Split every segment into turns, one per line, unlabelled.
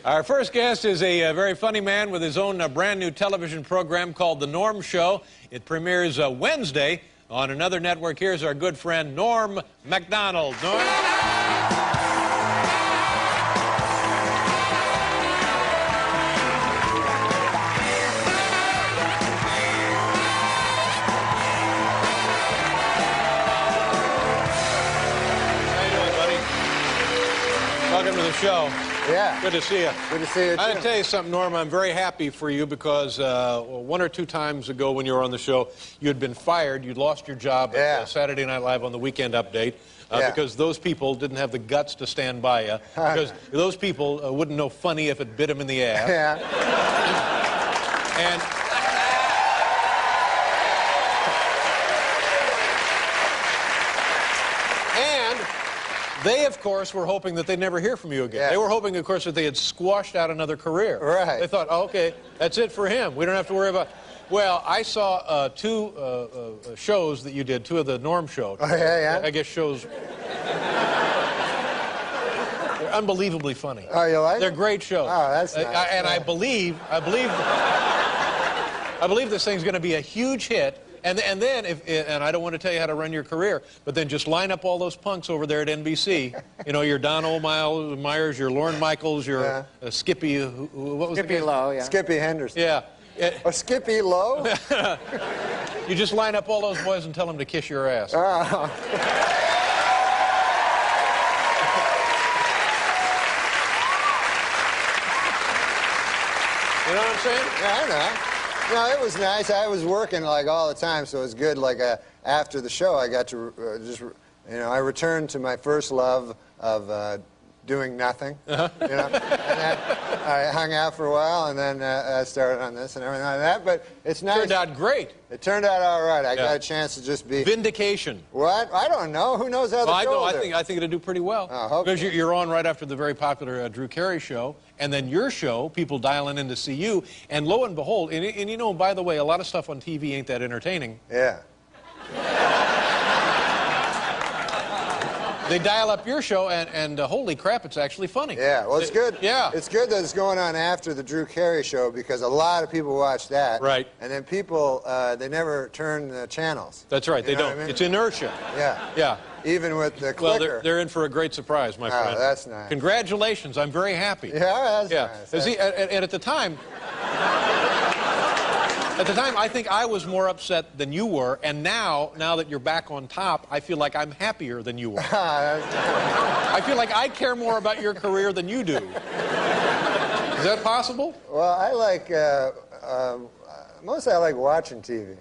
Our first guest is a very funny man with his own brand new television program called The Norm Show. It premieres Wednesday on another network. Here's our good friend Norm Macdonald. Norm? Welcome to the show.
Yeah.
Good to see you.
Good to see you, too.
I got to tell you something, Norm. I'm very happy for you because one or two times ago when you were on the show, you had been fired. You'd lost your job at Saturday Night Live on the Weekend Update because those people didn't have the guts to stand by you. Because those people wouldn't know funny if it bit them in the ass.
Yeah.
And... they, of course, were hoping that they'd never hear from you again. Yeah. They were hoping, of course, that they had squashed out another career.
Right.
They thought, oh, okay, that's it for him. We don't have to worry about... Well, I saw two shows that you did, two of the Norm shows.
Oh, yeah?
I guess shows... They're unbelievably funny.
Oh, you like
They're
them?
great shows.
Oh, that's nice.
And I believe this thing's going to be a huge hit. And then, and I don't want to tell you how to run your career, but then just line up all those punks over there at NBC. You know, your Don Myers, your Lorne Michaels, your Skippy, what was
Skippy Lowe, yeah. Skippy Henderson.
Yeah.
Oh, Skippy Lowe?
You just line up all those boys and tell them to kiss your ass.
Oh.
You know what I'm saying?
Yeah, I know. No, it was nice. I was working like all the time, so it was good. Like after the show, I got to I returned to my first love of doing nothing. You know, and then I hung out for a while, and then I started on this and everything like that. But it's nice.
It turned out great.
It turned out all right. I got a chance to just be
vindication.
What? I don't know. Who knows how the show will do?
I think it'll do pretty well. Because you're on right after the very popular Drew Carey show. And then your show, people dialing in to see you, and lo and behold, and you know, by the way, a lot of stuff on TV ain't that entertaining.
Yeah.
They dial up your show, and holy crap, it's actually funny.
Yeah, well, it's good.
Yeah.
It's good that it's going on after the Drew Carey show because a lot of people watch that.
Right.
And then people, they never turn the channels.
That's right, they don't. I mean? It's inertia.
Yeah.
Yeah.
Even with the clicker.
Well, they're in for a great surprise, my friend.
Oh, that's nice.
Congratulations, I'm very happy.
Yeah, that's nice.
And at the time, I think I was more upset than you were, and now that you're back on top, I feel like I'm happier than you were. I feel like I care more about your career than you do. Is that possible?
Well, I like, mostly I like watching TV.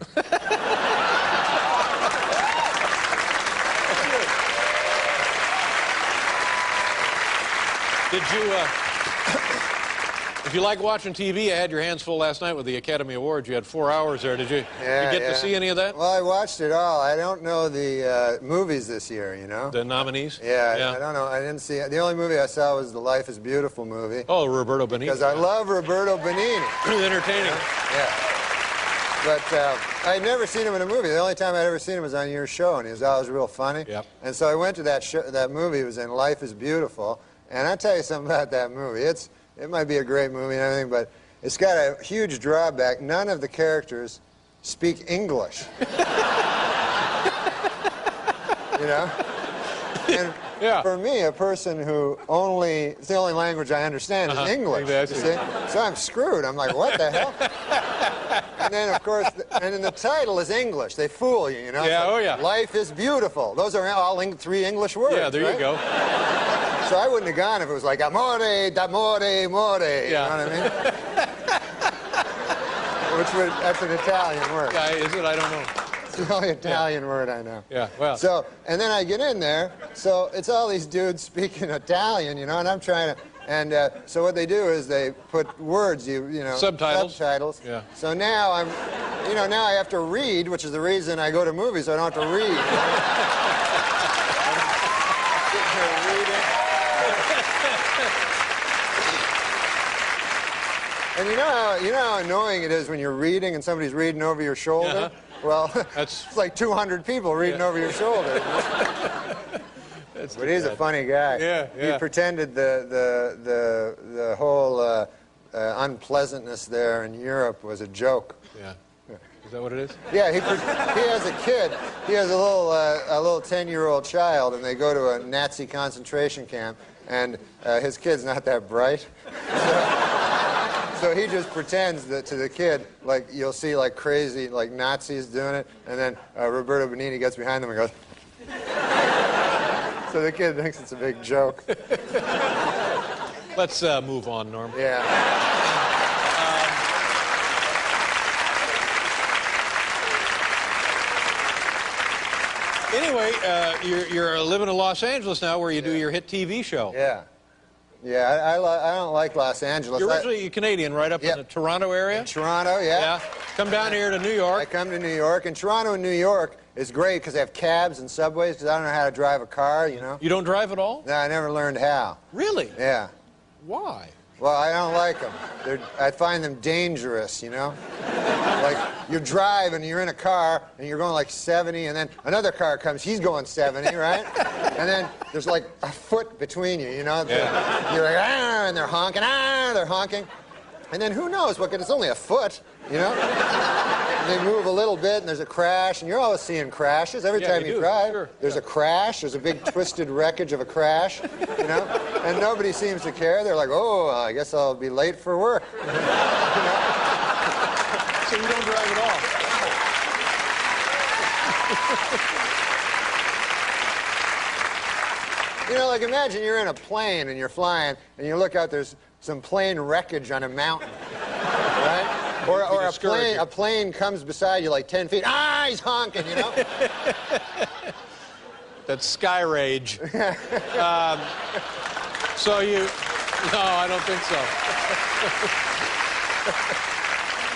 Did you, if you like watching TV, you had your hands full last night with the Academy Awards. You had 4 hours there. Did you get to see any of that?
Well, I watched it all. I don't know the movies this year, you know?
The nominees?
Yeah, I don't know. I didn't see it. The only movie I saw was the Life is Beautiful movie.
Oh, Roberto Benigni.
Because I love Roberto Benigni.
Entertaining.
Yeah. But I'd never seen him in a movie. The only time I'd ever seen him was on your show, and he was always real funny.
Yep.
And so I went to that movie. It was in Life is Beautiful. And I'll tell you something about that movie. It might be a great movie and everything, but it's got a huge drawback. None of the characters speak English. You know? And for me, a person who it's the only language I understand is English.
Exactly.
You see? So I'm screwed. I'm like, what the hell? And then, of course, and then the title is English. They fool you, you know?
Yeah,
like, Life is Beautiful. Those are all 3 English words.
Yeah, there you go.
So I wouldn't have gone if it was like amore, d'amore, more.
Yeah.
You know what I mean? That's an Italian word.
Yeah, is it? I don't know.
It's the only Italian word I know.
Yeah, well.
So, and then I get in there, so it's all these dudes speaking Italian, you know, and I'm trying to, and so what they do is they put words, you know.
Subtitles.
Yeah. So now now I have to read, which is the reason I go to movies, so I don't have to read. And you know how annoying it is when you're reading and somebody's reading over your shoulder? Well, it's like 200 people reading over your shoulder. But he's a funny guy.
Yeah, yeah.
He pretended the whole unpleasantness there in Europe was a joke.
Yeah. Is that what it is?
Yeah, he has a kid. He has a little 10-year-old child, and they go to a Nazi concentration camp, and his kid's not that bright. So he just pretends that to the kid, like you'll see like crazy like Nazis doing it, and then Roberto Benigni gets behind them and goes. So the kid thinks it's a big joke.
Let's move on, Norm.
Yeah.
Anyway, you're living in Los Angeles now, where you do your hit TV show.
Yeah. Yeah, I don't like Los Angeles.
You're originally Canadian, right up in the Toronto area?
In Toronto, yeah.
Yeah. Come down here to New York.
I come to New York, and Toronto and New York is great because they have cabs and subways, because I don't know how to drive a car, you know.
You don't drive at all?
No, I never learned how.
Really?
Yeah.
Why?
Well, I don't like them. I find them dangerous, you know? Like, you drive and you're in a car and you're going like 70, and then another car comes, he's going 70, right? And then there's like a foot between you, you know?
Yeah.
You're like, ah, and they're honking. And then who knows what, it's only a foot, you know? And they move a little bit and there's a crash, and you're always seeing crashes every time you drive.
Sure.
There's a crash, there's a big twisted wreckage of a crash, you know? And nobody seems to care. They're like, oh, I guess I'll be late for work. You know?
So you don't drive at all?
You know, like imagine you're in a plane and you're flying and you look out, there's some plane wreckage on a mountain, right? Or a plane comes beside you like 10 feet. Ah, he's honking, you know?
That's sky rage. So you... No, I don't think so.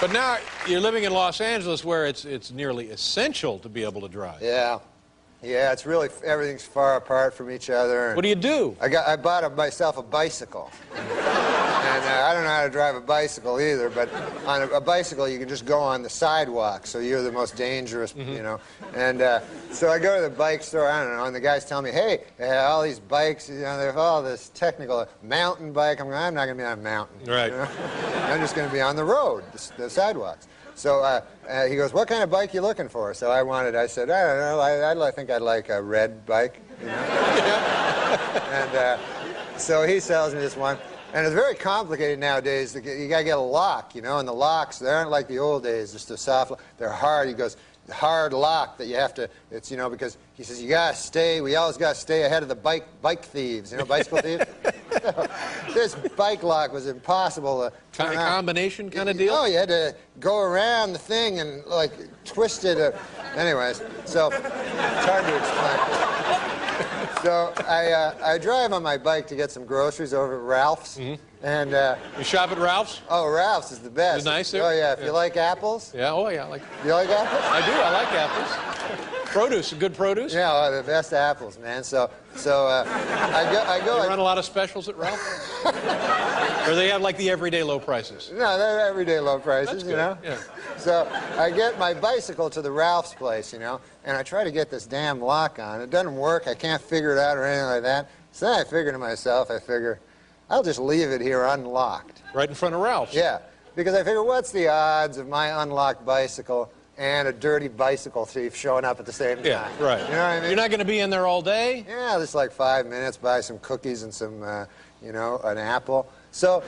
But now you're living in Los Angeles, where it's nearly essential to be able to drive.
Yeah. Yeah, it's really, everything's far apart from each other.
What do you do?
I bought myself a bicycle. And I don't know how to drive a bicycle either, but on a bicycle you can just go on the sidewalk, so you're the most dangerous, you know. And so I go to the bike store, I don't know, and the guy's telling me, hey, all these bikes, you know, they have all this technical mountain bike. I'm not going to be on a mountain.
Right.
You know? I'm just going to be on the road, the sidewalks. So he goes, what kind of bike you looking for? So I said, I don't know, I think I'd like a red bike, you know? And so he sells me this one. And it's very complicated nowadays. You got to get a lock, you know, and the locks, they aren't like the old days, just a soft lock. They're hard. He goes, hard lock that you have to, it's, you know, because he says, you got to stay, we always got to stay ahead of the bike thieves, you know, bicycle thieves. This bike lock was impossible to turn on.
Combination kind of deal?
Oh, you had to go around the thing and, like, twist it. Anyways, so it's hard to explain. So I drive on my bike to get some groceries over at Ralph's.
Mm-hmm.
And
you shop at Ralph's?
Oh, Ralph's is the best.
Is it nice there?
Oh, yeah. If you like apples.
Yeah, oh, yeah.
You like apples?
I do. I like apples. Produce, good produce?
Yeah, oh, the best apples, man. So I go.
You run a lot of specials at Ralph's? Or they have like the everyday low prices?
No, they're everyday low prices,
That's good.
You know?
Yeah.
So I get my bicycle to the Ralph's place, you know, and I try to get this damn lock on. It doesn't work. I can't figure it out or anything like that. So then I figure to myself, I'll just leave it here unlocked.
Right in front of Ralph's?
Yeah, because I figure, what's the odds of my unlocked bicycle and a dirty bicycle thief showing up at the same time?
Yeah, right.
You know what I mean?
You're not going to be in there all day?
Yeah, just like 5 minutes, buy some cookies and some, you know, an apple. So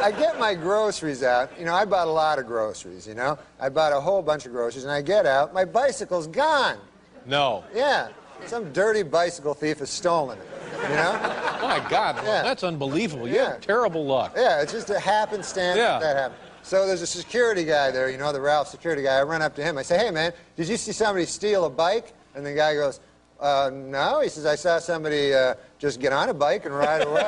I get my groceries out. You know, I bought a lot of groceries, you know. I bought a whole bunch of groceries, and I get out, my bicycle's gone.
No.
Yeah, some dirty bicycle thief has stolen it, you know?
Oh, my God,
Yeah.
That's unbelievable. You
Yeah.
have terrible luck.
Yeah, it's just a happenstance
Yeah.
that happened. So there's a security guy there, you know, the Ralph security guy. I run up to him. I say, hey, man, did you see somebody steal a bike? And the guy goes, no. He says, I saw somebody just get on a bike and ride away.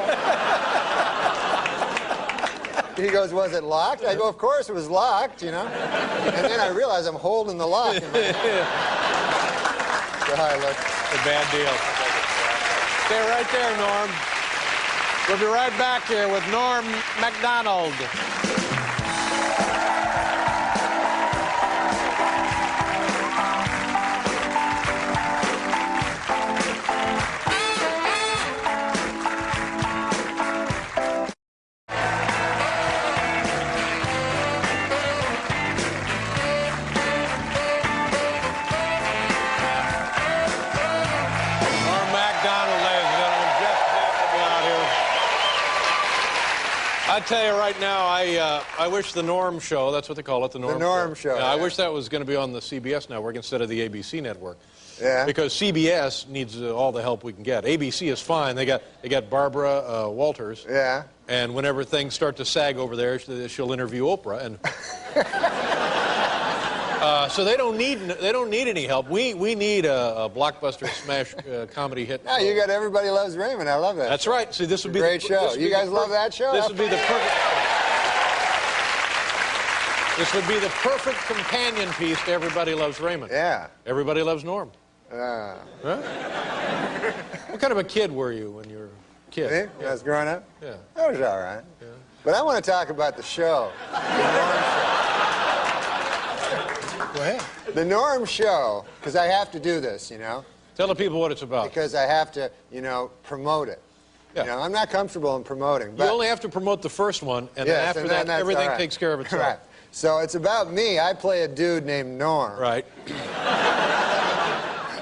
He goes, was it locked? I go, of course it was locked, you know. And then I realize I'm holding the lock in my hand.
It's a bad deal. Stay right there, Norm. We'll be right back here with Norm Macdonald. I tell you right now, I wish the Norm Show, that's what they call it, the Norm Show. Yeah,
yeah.
I wish that was going to be on the CBS network instead of the ABC network.
Yeah.
Because CBS needs all the help we can get. ABC is fine. They got Barbara Walters.
Yeah.
And whenever things start to sag over there, she'll interview Oprah. And so they don't need any help. We need a blockbuster smash comedy hit.
No, you got Everybody Loves Raymond. I love that.
That's right. See, this would be
great show. You guys love that show?
This would be the perfect. This would be the perfect companion piece to Everybody Loves Raymond.
Yeah.
Everybody Loves Norm. Huh? What kind of a kid were you when you were a kid?
Me? When I was growing up?
Yeah.
I was all right.
Yeah.
But I want to talk about the show.
Go ahead.
The Norm Show, because I have to do this, you know.
Tell the people what it's about.
Because I have to, you know, promote it.
Yeah.
You know, I'm not comfortable in promoting.
You
But
only have to promote the first one, and
yes,
then after
and then
that, everything
right.
takes care of itself.
Right. So it's about me. I play a dude named Norm.
Right.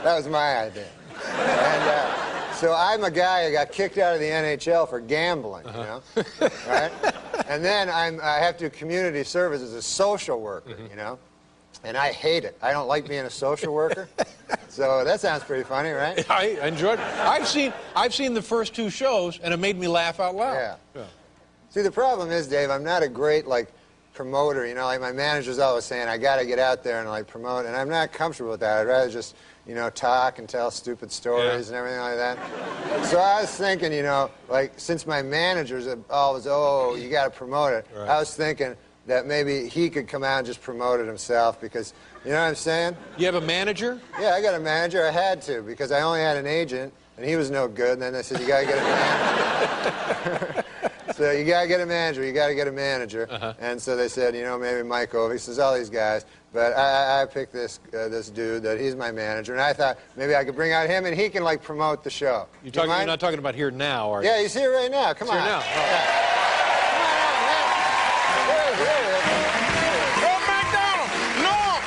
That was my idea. And so I'm a guy who got kicked out of the NHL for gambling, you know, right? And then I have to do community service as a social worker, you know, and I hate it. I don't like being a social worker. So that sounds pretty funny, right?
I enjoyed it. I've seen the first two shows, and it made me laugh out loud.
Yeah. See, the problem is, Dave, I'm not a great, like, promoter, you know, like my manager's always saying, I got to get out there and, like, promote, and I'm not comfortable with that. I'd rather just, you know, talk and tell stupid stories and everything like that. So I was thinking, you know, like, since my managers always, oh, you got to promote it,
right.
I was thinking that maybe he could come out and just promote it himself because, you know what I'm saying?
You have a manager?
Yeah, I got a manager. I had to because I only had an agent, and he was no good, and then they said, you got to get a manager. So you got to get a manager, you got to get a manager. And so they said, you know, maybe Mike Ovey, says all these guys. But I picked this dude that he's my manager, and I thought maybe I could bring out him and he can, like, promote the show.
You're not talking about here now, are you?
Yeah, he's here right now. Come on.
Here now. Oh.
Yeah. Come on out, man.
Norm Macdonald! Norm!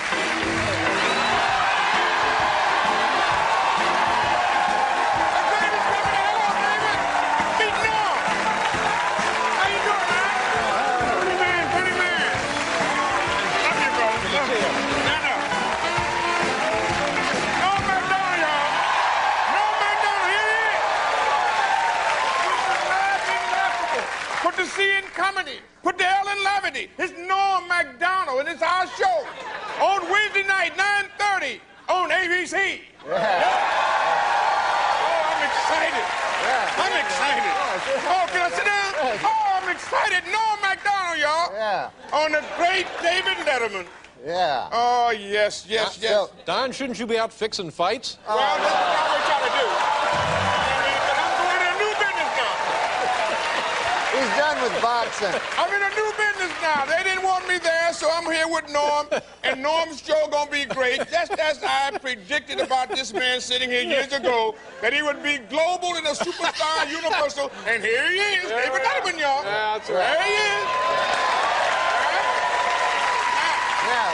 Put the C in comedy. Put the L in levity. It's Norm Macdonald, and it's our show on Wednesday night, 9:30 on ABC.
Yeah.
Oh, I'm excited.
Yeah.
I'm excited. Oh, can I sit down? Oh, I'm excited. Norm Macdonald, y'all.
Yeah.
On the great David Letterman.
Yeah.
Oh, yes, yes, yes.
So,
Don, shouldn't you be out fixing fights?
Well, that's what I want y'all to do. I mean, but I'm going in a new business now.
he's done with boxing.
I'm in a new business now. They didn't want me there, so I'm here with Norm, and Norm's show gonna be great. Just as I predicted about this man sitting here years ago, that he would be global and a superstar, universal, and here he is, David Letterman, y'all.
Yeah, that's right.
There he is.
Now,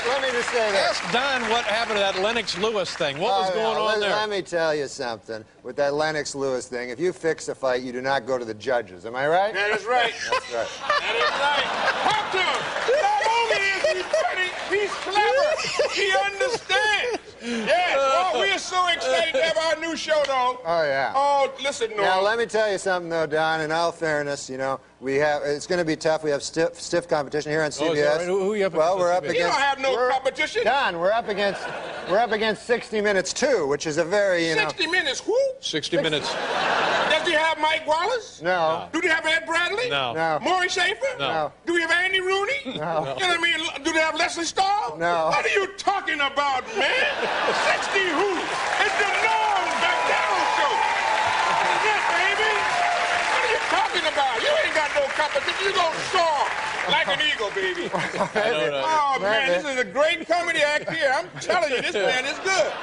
let me just say this.
Ask Don what happened to that Lennox Lewis thing. What was going on there?
Let me tell you something. With that Lennox Lewis thing, if you fix a fight, you do not go to the judges. Am I right?
That is right.
That's right.
That is right. Talk to him. Not only is he funny, he's clever. He understands. Yes. Oh, we are so excited to have our new show, though.
Oh, yeah.
Oh, listen, Norm.
Now, let me tell you something, though, Don. In all fairness, you know, it's going to be tough. We have stiff competition here on CBS.
Oh, is that right? Who are you up
Well,
against
we're
on
up
CBS?
You
against.
don't have no competition.
Don, we're up against 60 Minutes 2, which is a very, you know.
60 Minutes, who?
60 Minutes.
Does he have Mike Wallace?
No.
Do they have Ed Bradley?
No.
No.
Maury Schaefer?
No.
Do we have Andy Rooney?
No.
You know what I mean? Do they have Leslie Stahl?
No.
What are you talking about, man? 60 who? It's the Norm Macdonald show. Yes, baby. What are you talking about? You ain't got no competition. You gonna soar like an eagle, baby. Oh, man, this is a great comedy act here. I'm telling you, this man is good.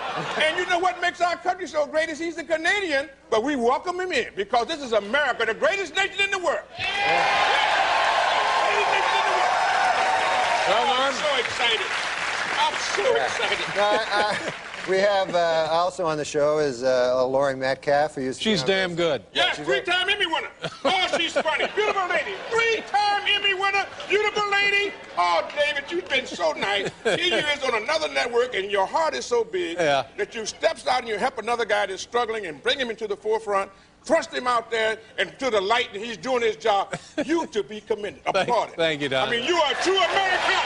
And you know what makes our country so great is he's a Canadian, but we welcome him in because this is America, the greatest nation in the world. Greatest nation in the world.
Well,
I'm
Norm,
so excited. I'm so excited.
We have also on the show is Lori Metcalf, who used to
She's damn good.
Yes, three-time Emmy winner. Oh, she's funny. Beautiful lady. Three-time Emmy winner. Beautiful lady. Oh, David, you've been so nice. Here you is on another network, and your heart is so big that you steps out and you help another guy that's struggling and bring him into the forefront, thrust him out there and to the light, and he's doing his job. You to be commended. Applauded.
Thank you, Don.
I mean, you are a true American.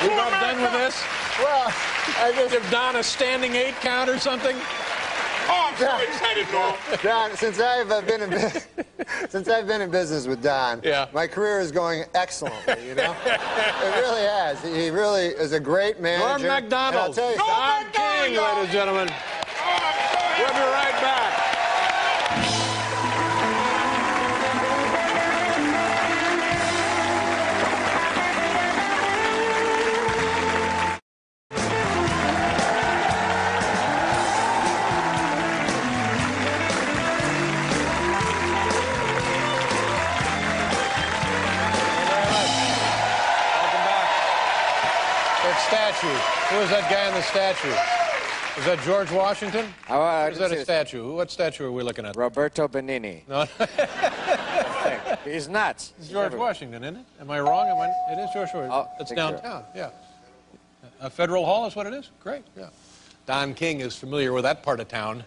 We're not done with this?
Well,
I just give Don a standing 8 count or something.
Oh, I'm so excited, Norm.
Don, since I've been in business with Don, my career is going excellently, you know? It really has. He really is a great manager.
Norm Macdonald.
And I'll tell you,
Don King, ladies and gentlemen. We'll be right back. Statue. Who is that guy in the statue? Is that George Washington? Or is that a statue? What statue are we looking at?
Roberto Benigni.
No.
He's nuts.
It's George Washington, isn't it? Am I wrong? It is George Washington.
Oh,
it's downtown, A Federal Hall is what it is? Great, Don King is familiar with that part of town.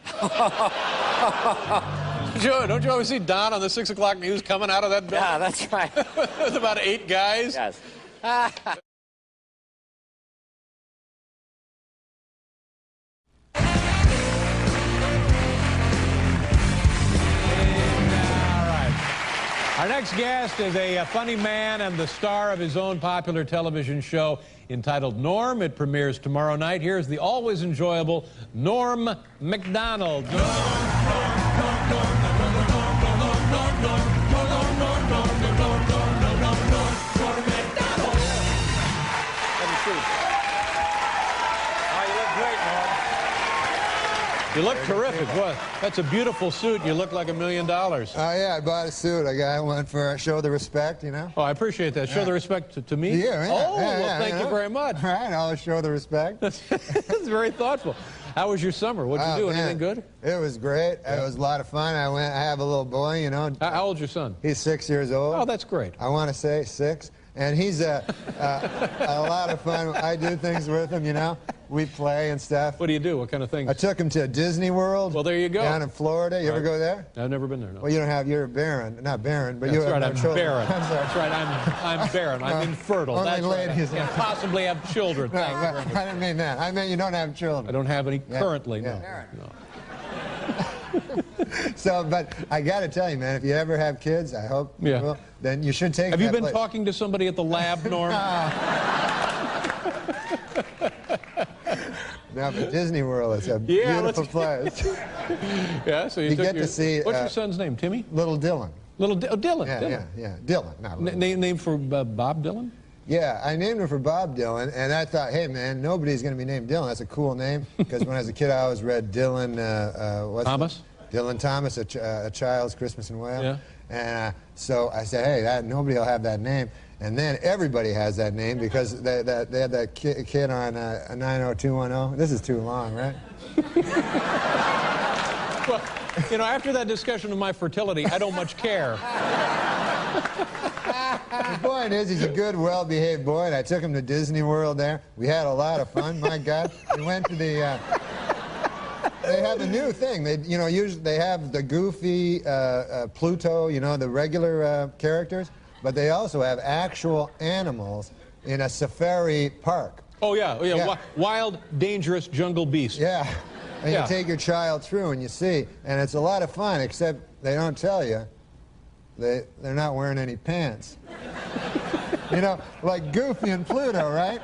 Don't you always see Don on the 6 o'clock news coming out of that building?
Yeah, that's right.
With about 8 guys?
Yes.
Our next guest is a funny man and the star of his own popular television show entitled Norm. It premieres tomorrow night. Here's the always enjoyable Norm Macdonald. You look terrific. What? That's a beautiful suit. You look like $1 million.
Oh, yeah, I bought a suit. I got one for Show the Respect, you know?
Oh, I appreciate that. Show the respect to me?
Yeah,
Oh, well, thank you very much.
All right, I'll show the respect.
That's very thoughtful. How was your summer? What'd you do? Anything good?
It was great. It was a lot of fun. I have a little boy, you know.
How old's your son?
He's 6 years old.
Oh, that's great.
I want to say 6. And he's a lot of fun. I do things with him, you know. We play and stuff.
What do you do? What kind of things?
I took him to Disney World.
Well, there you go.
Down in Florida. You ever go there?
I've never been there, no.
Well, you don't have, you're barren. Not barren, but you have
That's
no
right,
children.
I'm barren. That's right, I'm barren. I'm infertile.
Only
That's right.
ladies.
I can't possibly have children.
No, I didn't mean that. I meant you don't have children.
I don't have any currently, no.
So, but I got to tell you, man, if you ever have kids, I hope you will, then you should take
Have you been talking to somebody at the lab, Norm?
No, but Disney World is a beautiful place.
Yeah, so you
get to see...
What's your son's name, Timmy?
Little Dylan.
Dylan.
Yeah, Dylan. Not Little.
Name for Bob Dylan?
Yeah, I named him for Bob Dylan, and I thought, hey, man, nobody's going to be named Dylan. That's a cool name, because when I was a kid, I always read Dylan...
Thomas?
Dylan Thomas, a Child's Christmas in Wales.
Yeah.
And so I said, hey, nobody will have that name. And then everybody has that name because they had that kid on 90210. This is too long, right?
Well, you know, after that discussion of my fertility, I don't much care.
The point is, he's a good, well-behaved boy, and I took him to Disney World there. We had a lot of fun, my God. We went to the... They have a new thing. Usually they have the goofy Pluto, you know, the regular characters, but they also have actual animals in a safari park.
Oh, yeah. Wild, dangerous jungle beasts.
Yeah. And you take your child through and you see, and it's a lot of fun, except they don't tell you they're not wearing any pants. You know, like Goofy and Pluto, right?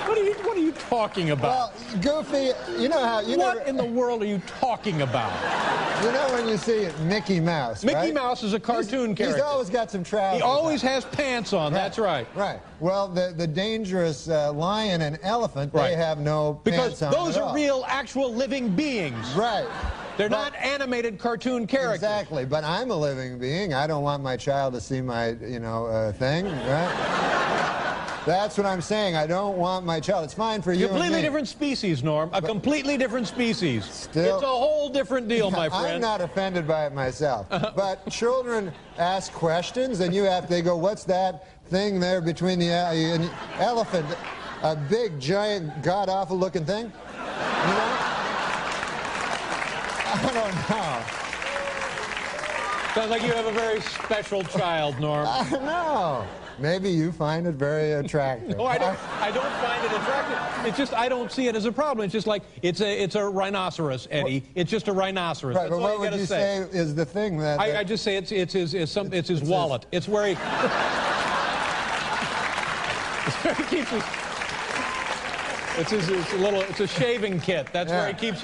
What are you talking about?
Well, Goofy, you know how...
What in the world are you talking about?
You know when you see Mickey Mouse,
Mickey Mouse is a cartoon character.
He's always got some trousers.
He always has pants on, that's right.
Right. Well, the dangerous lion and elephant, they have no pants on
Because those
at
are
all.
real, actual living beings.
Right.
They're not animated cartoon characters.
Exactly, but I'm a living being. I don't want my child to see my, thing, right? That's what I'm saying. I don't want my child. It's fine for you and
Completely
me.
different species, Norm. A completely different species.
Still,
it's a whole different deal, my friend.
I'm not offended by it myself. But children ask questions, and they go, what's that thing there between the elephant? A big, giant, god-awful looking thing? You know? I don't know.
Sounds like you have a very special child, Norm.
I know. Maybe you find it very attractive.
No, I don't find it attractive. It's just I don't see it as a problem. It's just like it's a rhinoceros, Eddie. It's just a rhinoceros.
Right,
That's
but
all
what would you say is the thing that...
I just say it's his wallet. It's where he... It's where he keeps his... It's a shaving kit. That's where he keeps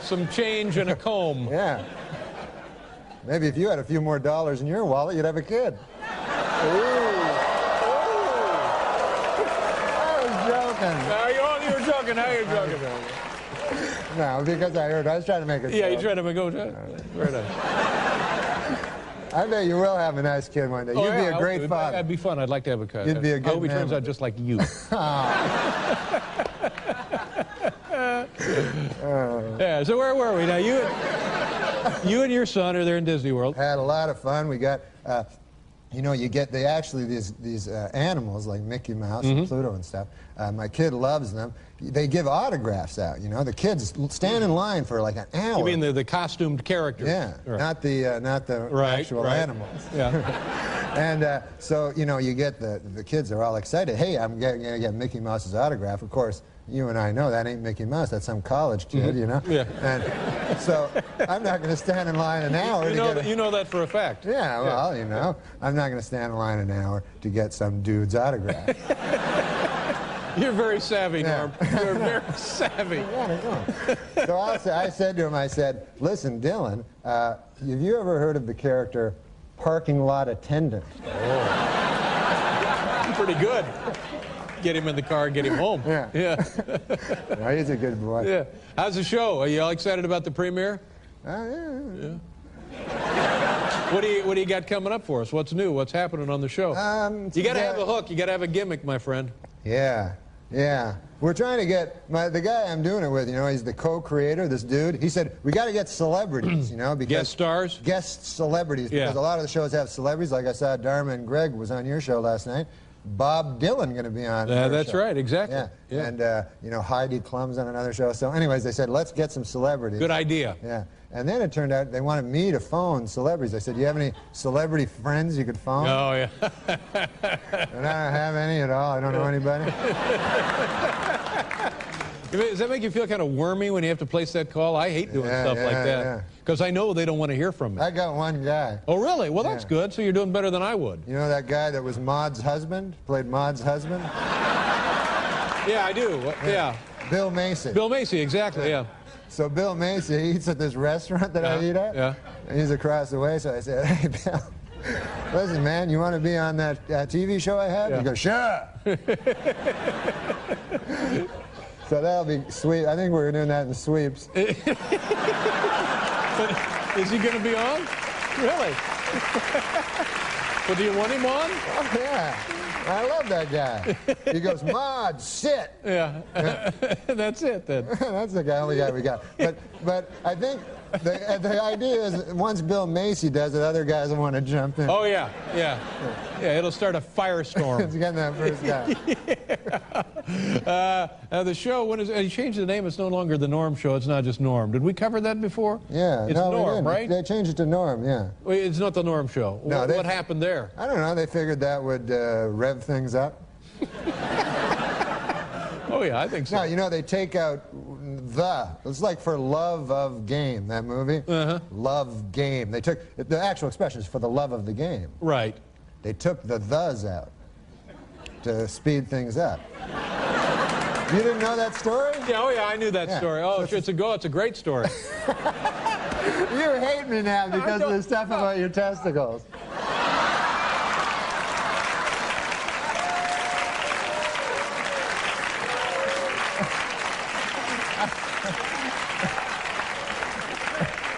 some change and a comb.
Yeah. Maybe if you had a few more dollars in your wallet, you'd have a kid. Ooh. I was joking.
You were joking. Now you're joking.
No, because I was trying to make it.
Yeah, you tried to make it. Very nice.
I bet you will have a nice kid one day. You'd be a great father.
That'd be fun. I'd like to have a kid.
You'd be a good
I hope he
man.
turns out just like you. Yeah, so where were we now? You and your son are there in Disney World.
Had a lot of fun. We got, you know, these animals like Mickey Mouse and Pluto and stuff. My kid loves them. They give autographs out. You know, the kids stand in line for like an hour.
You mean the costumed characters?
Yeah,
right.
not the actual animals.
Yeah.
And so, you know, you get the kids are all excited. Hey, I'm going to get Mickey Mouse's autograph. Of course, you and I know that ain't Mickey Mouse. That's some college kid, you know?
Yeah.
And so I'm not going to stand in line an hour
You know that for a fact.
Yeah, well, you know, I'm not going to stand in line an hour to get some dude's autograph.
You're very savvy, Norm. You're very savvy.
So I said to him, I said, listen, Dylan, have you ever heard of the character parking lot attendant?
Oh. Pretty good. Get him in the car, get him home.
Yeah.
Yeah.
No, he's a good boy.
Yeah. How's the show? Are you all excited about the premiere?
Yeah.
What do you got coming up for us? What's new? What's happening on the show? You got to have a hook. You got to have a gimmick, my friend.
Yeah. We're trying to get the guy I'm doing it with. You know, he's the co-creator. This dude. He said we got to get celebrities. You know, because
guest stars,
guest celebrities. Because a lot of the shows have celebrities. Like I saw Dharma and Greg was on your show last night. Bob Dylan going to be on.
That's
show.
right, exactly.
Yeah. And you know, Heidi Klum's on another show. So, anyways, they said let's get some celebrities.
Good idea.
Yeah. And then it turned out they wanted me to phone celebrities. I said, "Do you have any celebrity friends you could phone?"
Oh yeah.
And I don't have any at all. I don't know anybody.
Does that make you feel kind of wormy when you have to place that call? I hate doing stuff like that. Because I know they don't want to hear from me.
I got one guy.
Oh, really? Well, that's good. So you're doing better than I would.
You know that guy that was Maud's husband? Played Maud's husband?
Yeah, I do. Yeah.
Bill Macy.
Bill Macy, exactly, yeah.
So Bill Macy eats at this restaurant that I eat at.
Yeah.
And he's across the way, so I said, hey, Bill, listen, man, you want to be on that TV show I have?
Yeah.
He goes, sure. So that'll be sweet. I think we're doing that in the sweeps.
But is he going to be on? Really? Well, do you want him on?
Oh, yeah. I love that guy. He goes, Maud, sit.
Yeah. That's it, then.
That's the only guy we got. But I think the idea is once Bill Macy does it, other guys will want to jump in.
Oh, yeah. It'll start a firestorm.
It's getting that first guy.
The show, you changed the name. It's no longer the Norm Show. It's not just Norm. Did we cover that before?
Yeah.
It's
no, we
Norm,
didn't.
right?
They changed it to Norm, yeah.
Well, it's not the Norm Show.
No,
What happened there?
I don't know. They figured that would rev things up.
Oh, yeah, I think so.
No, you know, they take out the. It's like for love of game, that movie. Love game. They took, the actual expression is for the love of the game.
Right.
They took the thes out to speed things up. You didn't know that story?
Yeah, oh, yeah, I knew that story. Oh, so it's a great story.
You hate me now because of the stuff about your testicles.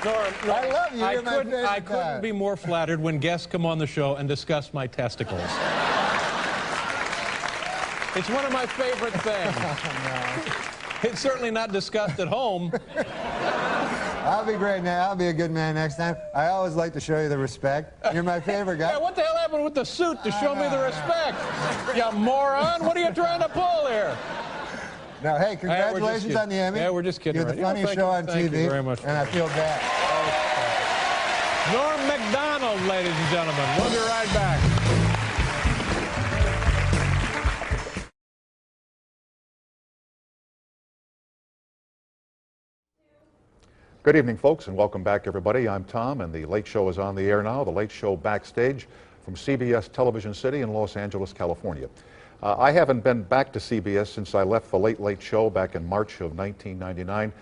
Norm,
I love you. You're my favorite
I couldn't
guy.
be more flattered when guests come on the show and discuss my testicles. It's one of my favorite things. It's certainly not discussed at home.
I'll be great now. I'll be a good man next time. I always like to show you the respect. You're my favorite guy.
Yeah, what the hell happened with the suit to show me the respect? You moron! What are you trying to pull here?
No, hey, congratulations on the Emmy.
Yeah, we're just kidding.
You're the funniest show on TV.
Thank you very much.
And I feel bad.
Norm Macdonald, ladies and gentlemen. We'll be right back.
Good evening, folks, and welcome back, everybody. I'm Tom, and The Late Show is on the air now. The Late Show backstage from CBS Television City in Los Angeles, California. I haven't been back to CBS since I left The Late Late Show back in March of 1999,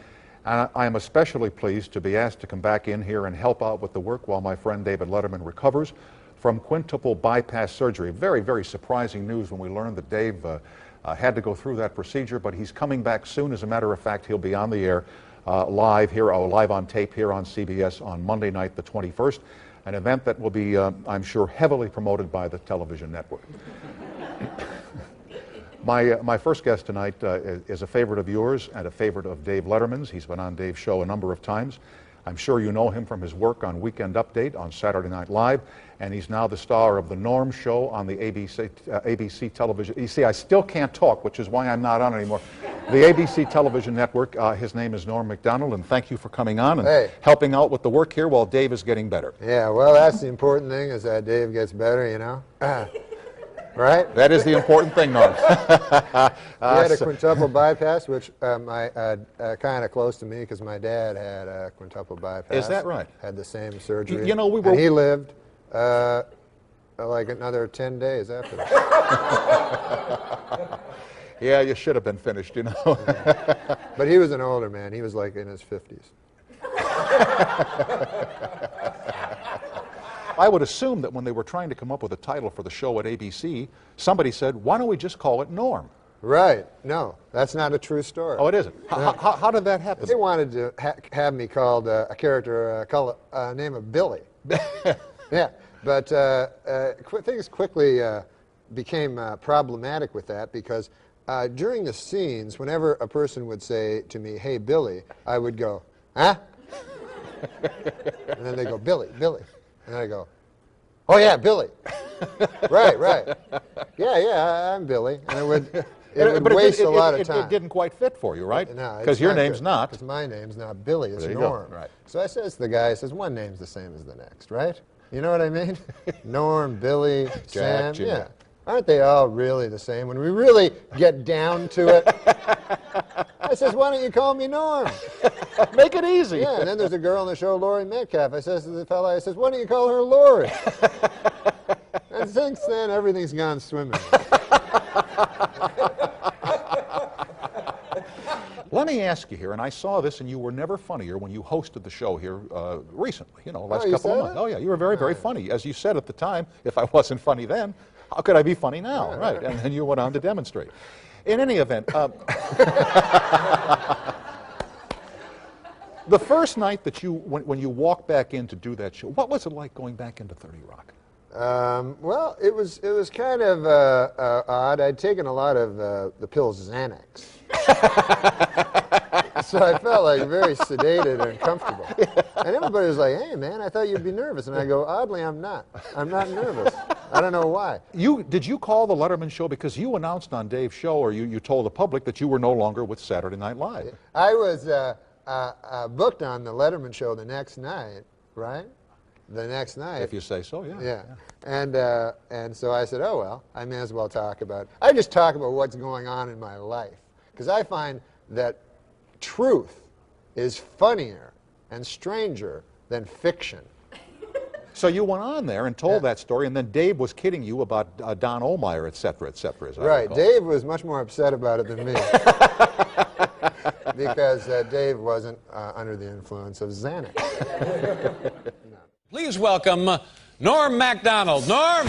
and I am especially pleased to be asked to come back in here and help out with the work while my friend David Letterman recovers from quintuple bypass surgery. Very, very surprising news when we learned that Dave had to go through that procedure, but he's coming back soon. As a matter of fact, he'll be on the air live on tape here on CBS on Monday night, the 21st, an event that will be, I'm sure, heavily promoted by the television network. My first guest tonight is a favorite of yours and a favorite of Dave Letterman's. He's been on Dave's show a number of times. I'm sure you know him from his work on Weekend Update on Saturday Night Live, and he's now the star of The Norm Show on the ABC television. You see, I still can't talk, which is why I'm not on anymore. The ABC television network. His name is Norm Macdonald, and thank you for coming on and helping out with the work here while Dave is getting better.
Yeah, well, that's the important thing, is that Dave gets better, you know? Right?
That is the important thing, Norm.
He had a quintuple bypass, which kind of close to me, because my dad had a quintuple bypass.
Is that right?
Had the same surgery.
You know,
and he lived like another 10 days after that.
Yeah, you should have been finished, you know.
But he was an older man. He was like in his 50s.
I would assume that when they were trying to come up with a title for the show at ABC, somebody said, why don't we just call it Norm?
Right. No, that's not a true story.
Oh, it isn't? How did that happen?
They wanted to have me called a character name of Billy. Yeah, but things quickly became problematic with that, because during the scenes, whenever a person would say to me, hey, Billy, I would go, huh? And then they go, Billy, Billy. And I go, oh, yeah, Billy. Right. Yeah, I'm Billy. And it would waste a lot of time.
It didn't quite fit for you, right?
No.
Because your name's not.
Because my name's not Billy, it's
Norm.
Right. So I says to the guy, I says, one name's the same as the next, right? You know what I mean? Norm, Billy, Sam.
Jimmy.
Yeah. Aren't they all really the same? When we really get down to it, I says, why don't you call me Norm?
Make it easy.
Yeah, and then there's a girl on the show, Lori Metcalf. I says to the fella, I says, why don't you call her Lori? And since then, everything's gone swimming.
Let me ask you here, and I saw this, and you were never funnier when you hosted the show here recently, you know, last couple of months. Oh, yeah, you were very, very funny. As you said at the time, if I wasn't funny then, how could I be funny now? Yeah, right, and then you went on to demonstrate. In any event, the first night that when you walked back in to do that show, what was it like going back into 30 Rock?
Well, it was kind of odd. I'd taken a lot of the pill Xanax. So I felt like very sedated and comfortable. And everybody was like, hey, man, I thought you'd be nervous. And I go, oddly, I'm not. I'm not nervous. I don't know why.
Did you call the Letterman show because you announced on Dave's show, or you told the public that you were no longer with Saturday Night Live?
I was booked on the Letterman show the next night, right? The next night.
If you say so, yeah.
Yeah. And so I said, oh, well, I may as well talk about, I just talk about what's going on in my life. Because I find that truth is funnier and stranger than fiction.
So you went on there and told that story, and then Dave was kidding you about Don Ohlmeyer, et cetera, as I recall.
Dave was much more upset about it than me. Because Dave wasn't under the influence of Xanax. No.
Please welcome Norm Macdonald. Norm!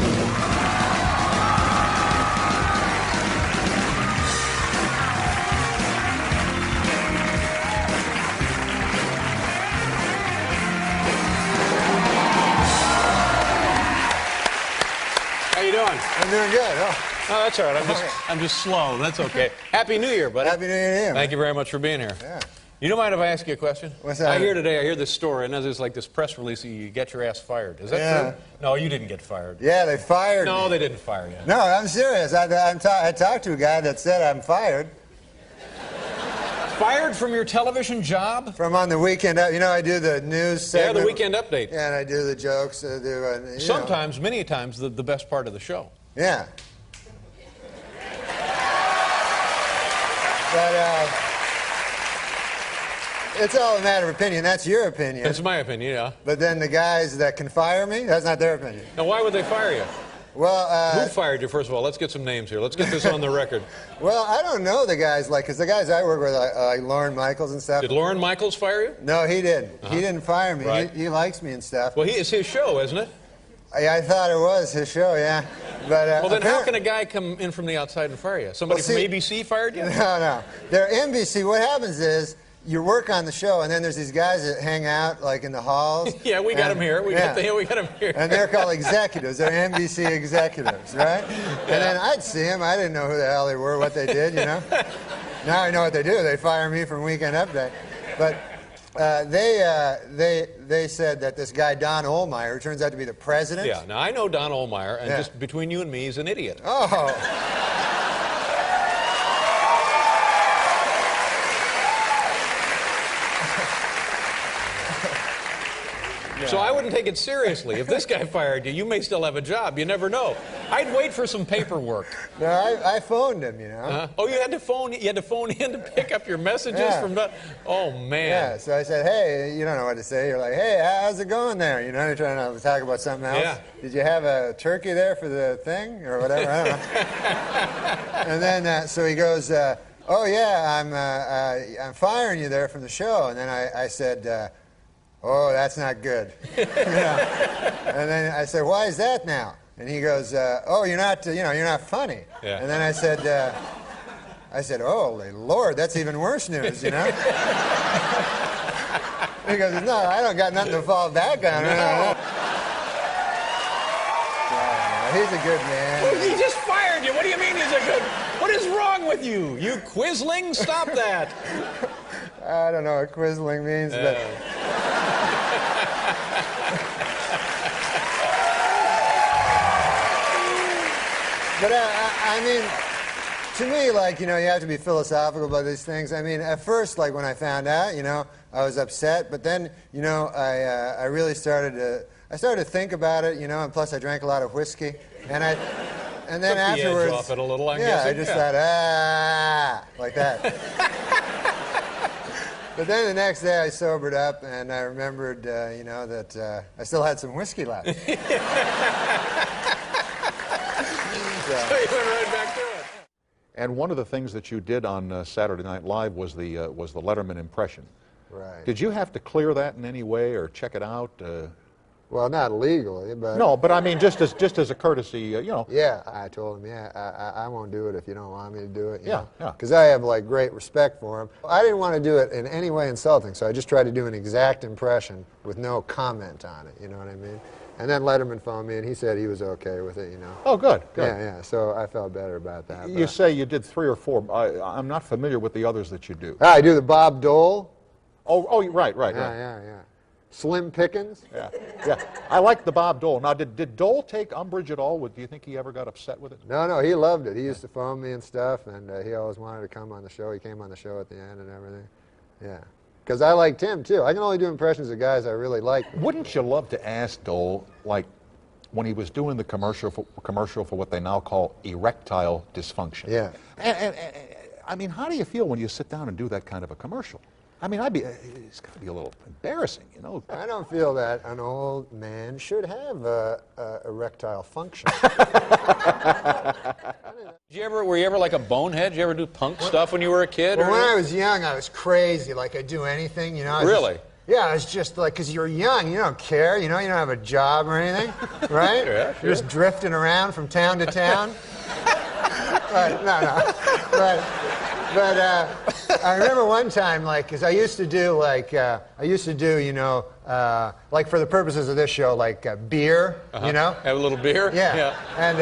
How you doing?
I'm doing good. Oh.
No, that's all right. I'm just slow. That's okay. Happy New Year, buddy.
Happy New Year to you.
Thank you very much for being here.
Yeah.
You don't mind if I ask you a question?
What's that?
I hear this story, and there's like this press release, you get your ass fired. Is that true? No, you didn't get fired.
Yeah, they fired me.
No, they didn't fire you.
No, I'm serious. I talked to a guy that said I'm fired.
Fired from your television job?
From on the weekend, you know, I do the news segment.
Yeah, the weekend update.
Yeah, and I do the jokes.
Sometimes, many times, the best part of the show.
Yeah. But it's all a matter of opinion. That's your opinion.
That's my opinion, yeah.
But then the guys that can fire me, that's not their opinion.
Now, why would they fire you?
Well,
who fired you, first of all? Let's get some names here. Let's get this on the record.
Well, I don't know the guys, because the guys I work with, like Lorne Michaels and stuff.
Did Lorne Michaels fire you?
No, he didn't. He didn't fire me.
Right.
He likes me and stuff.
Well, it's his show, isn't it?
I thought it was his show, yeah. But,
well, then how can a guy come in from the outside and fire you? Somebody from ABC fired you?
No. They're NBC. What happens is, you work on the show, and then there's these guys that hang out, like, in the halls.
Yeah, we got them here. We got them here.
And they're called executives. They're NBC executives, right? Yeah. And then I'd see them. I didn't know who the hell they were, what they did, you know? Now I know what they do. They fire me from Weekend Update. But they said that this guy, Don Ohlmeyer, who turns out to be the president.
Yeah, now I know Don Ohlmeyer, and just between you and me, he's an idiot.
Oh.
So I wouldn't take it seriously. If this guy fired you, you may still have a job. You never know. I'd wait for some paperwork.
No, I phoned him, you know.
Oh, you had to phone in to pick up your messages from. Oh man.
Yeah. So I said, hey, you don't know what to say. You're like, hey, how's it going there? You know, you're trying to talk about something else.
Yeah.
Did you have a turkey there for the thing or whatever? I don't know. And then so he goes, oh yeah, I'm firing you there from the show. And then I said. Oh, that's not good. You know? And then I said, why is that now? And he goes, oh, you're not funny.
Yeah.
And then I said, oh, Lord, that's even worse news, you know? He goes, no, I don't got nothing to fall back on.
No.
He's a good man.
Well, he just fired you. What do you mean he's a good? What is wrong with you? You quisling? Stop that.
I don't know what quisling means, but... But I mean, to me, like, you know, you have to be philosophical about these things. I mean, at first, like, when I found out, you know, I was upset. But then, you know, I really started to think about it, you know, and plus I drank a lot of whiskey. And then afterwards...
the edge off it a little, I'm
guessing.
I
just thought, like that. But then the next day I sobered up and I remembered, you know, that I still had some whiskey left.
So you went right back to it.
And one of the things that you did on Saturday Night Live was the Letterman impression.
Right.
Did you have to clear that in any way or check it out?
Well, not legally, but...
No, but I mean, just as a courtesy, you know.
Yeah, I told him, I won't do it if you don't want me to do it.
Yeah.
Because I have, like, great respect for him. I didn't want to do it in any way insulting, so I just tried to do an exact impression with no comment on it, you know what I mean? And then Letterman phoned me, and he said he was okay with it, you know.
Oh, good.
Yeah, so I felt better about that.
You say you did 3 or 4. I'm not familiar with the others that you do.
I do the Bob Dole.
Oh, right.
Yeah. Slim Pickens.
Yeah. I like the Bob Dole. Now, did Dole take umbrage at all? Do you think he ever got upset with it?
No, he loved it. He used to phone me and stuff, and he always wanted to come on the show. He came on the show at the end and everything. Yeah. Because I liked him, too. I can only do impressions of guys I really like.
Wouldn't you love to ask Dole, like, when he was doing the commercial for what they now call erectile dysfunction?
Yeah.
And I mean, how do you feel when you sit down and do that kind of a commercial? I mean, it's got to be a little embarrassing, you know.
I don't feel that an old man should have erectile function.
Were you ever like a bonehead? Did you ever do punk stuff when you were a kid?
Well, when I was young, I was crazy. Like, I'd do anything, you know.
Really?
Yeah, it's just like, because you're young, you don't care, you know, you don't have a job or anything, right?
Yeah, sure.
You're just drifting around from town to town. But I remember one time, like, because I used to do, you know, like for the purposes of this show, like beer, you know?
Have a little beer?
Yeah. And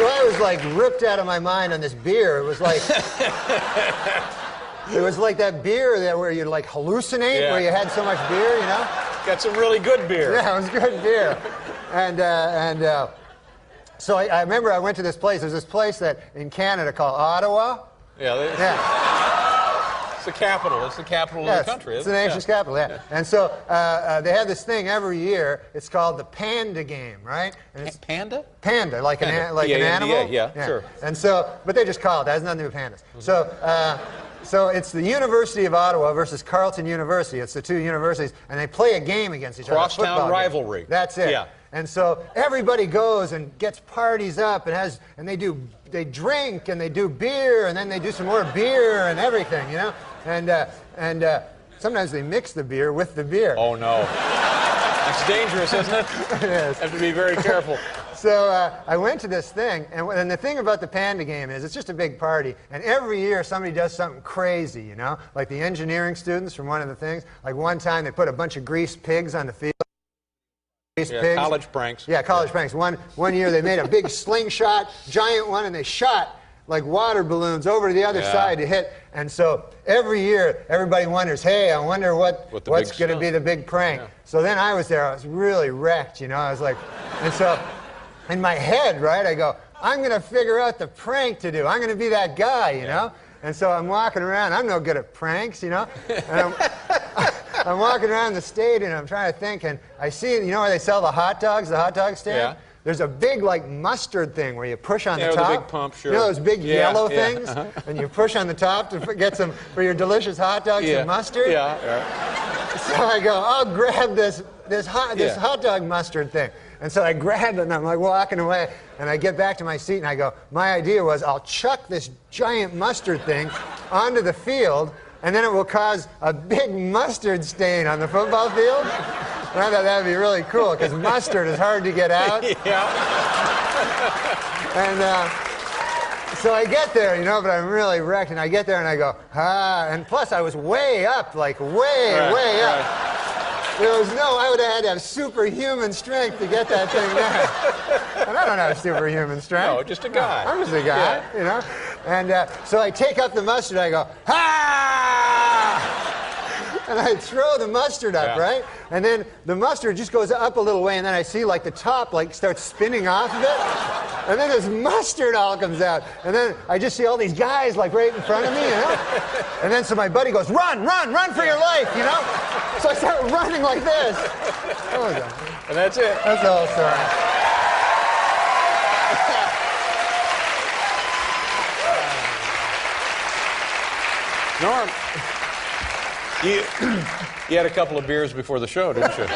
So I was like ripped out of my mind on this beer. It was like that beer where you like hallucinate, where you had so much beer, you know.
Got some really good beer.
Yeah, it was good beer. So I remember I went to this place. There's this place in Canada called Ottawa.
Yeah. It's the capital. It's the capital of the country.
It's the nation's capital, yeah. And so they have this thing every year. It's called the Panda Game, right? And it's
Panda?
Panda, like an animal.
Yeah, sure.
And so, but they just call it. That has nothing to do with pandas. So it's the University of Ottawa versus Carleton University. It's the two universities, and they play a game against each other.
Crosstown rivalry.
That's it.
Yeah.
And so everybody goes and gets parties up and they drink and they do beer and then they do some more beer and everything, you know. And sometimes they mix the beer with the beer.
Oh no, it's dangerous, isn't it?
It is.
Have to be very careful.
So I went to this thing, and the thing about the Panda Game is it's just a big party, and every year somebody does something crazy, you know, like the engineering students from one of the things. Like one time they put a bunch of greased pigs on the field.
Yeah, college pranks.
Yeah, college pranks. One year they made a big slingshot, giant one, and they shot like water balloons over to the other side to hit. And so every year everybody wonders, hey, I wonder what's going to be the big prank. Yeah. So then I was there. I was really wrecked, you know. I was like, and so in my head, right, I go, I'm going to figure out the prank to do. I'm going to be that guy, you know. And so I'm walking around. I'm no good at pranks, you know. And I'm walking around the stage and I'm trying to think, and I see, you know where they sell the hot dogs, the hot dog stand?
Yeah.
There's a big, like, mustard thing where you push on the top.
Yeah, the big pump, sure.
You know those big yellow things? And you push on the top to get some, for your delicious hot dogs and mustard?
Yeah.
So I go, I'll grab this hot dog mustard thing. And so I grab it and I'm like walking away and I get back to my seat and I go, my idea was I'll chuck this giant mustard thing onto the field and then it will cause a big mustard stain on the football field. And I thought that would be really cool because mustard is hard to get out. And so I get there, you know, but I'm really wrecked. And I get there and I go, and plus I was way up, like way up. There was I would have had to have superhuman strength to get that thing there. And I don't have superhuman strength.
No, just a guy.
I'm just a guy, you know. And so I take up the mustard, I go, ha! And I throw the mustard up, right? And then the mustard just goes up a little way, and then I see like the top like starts spinning off of it. And then this mustard all comes out. And then I just see all these guys like right in front of me, you know? And then so my buddy goes, run for your life, you know? So I start running like this.
And that's it.
That's the whole story.
Norm, you had a couple of beers before the show, didn't you?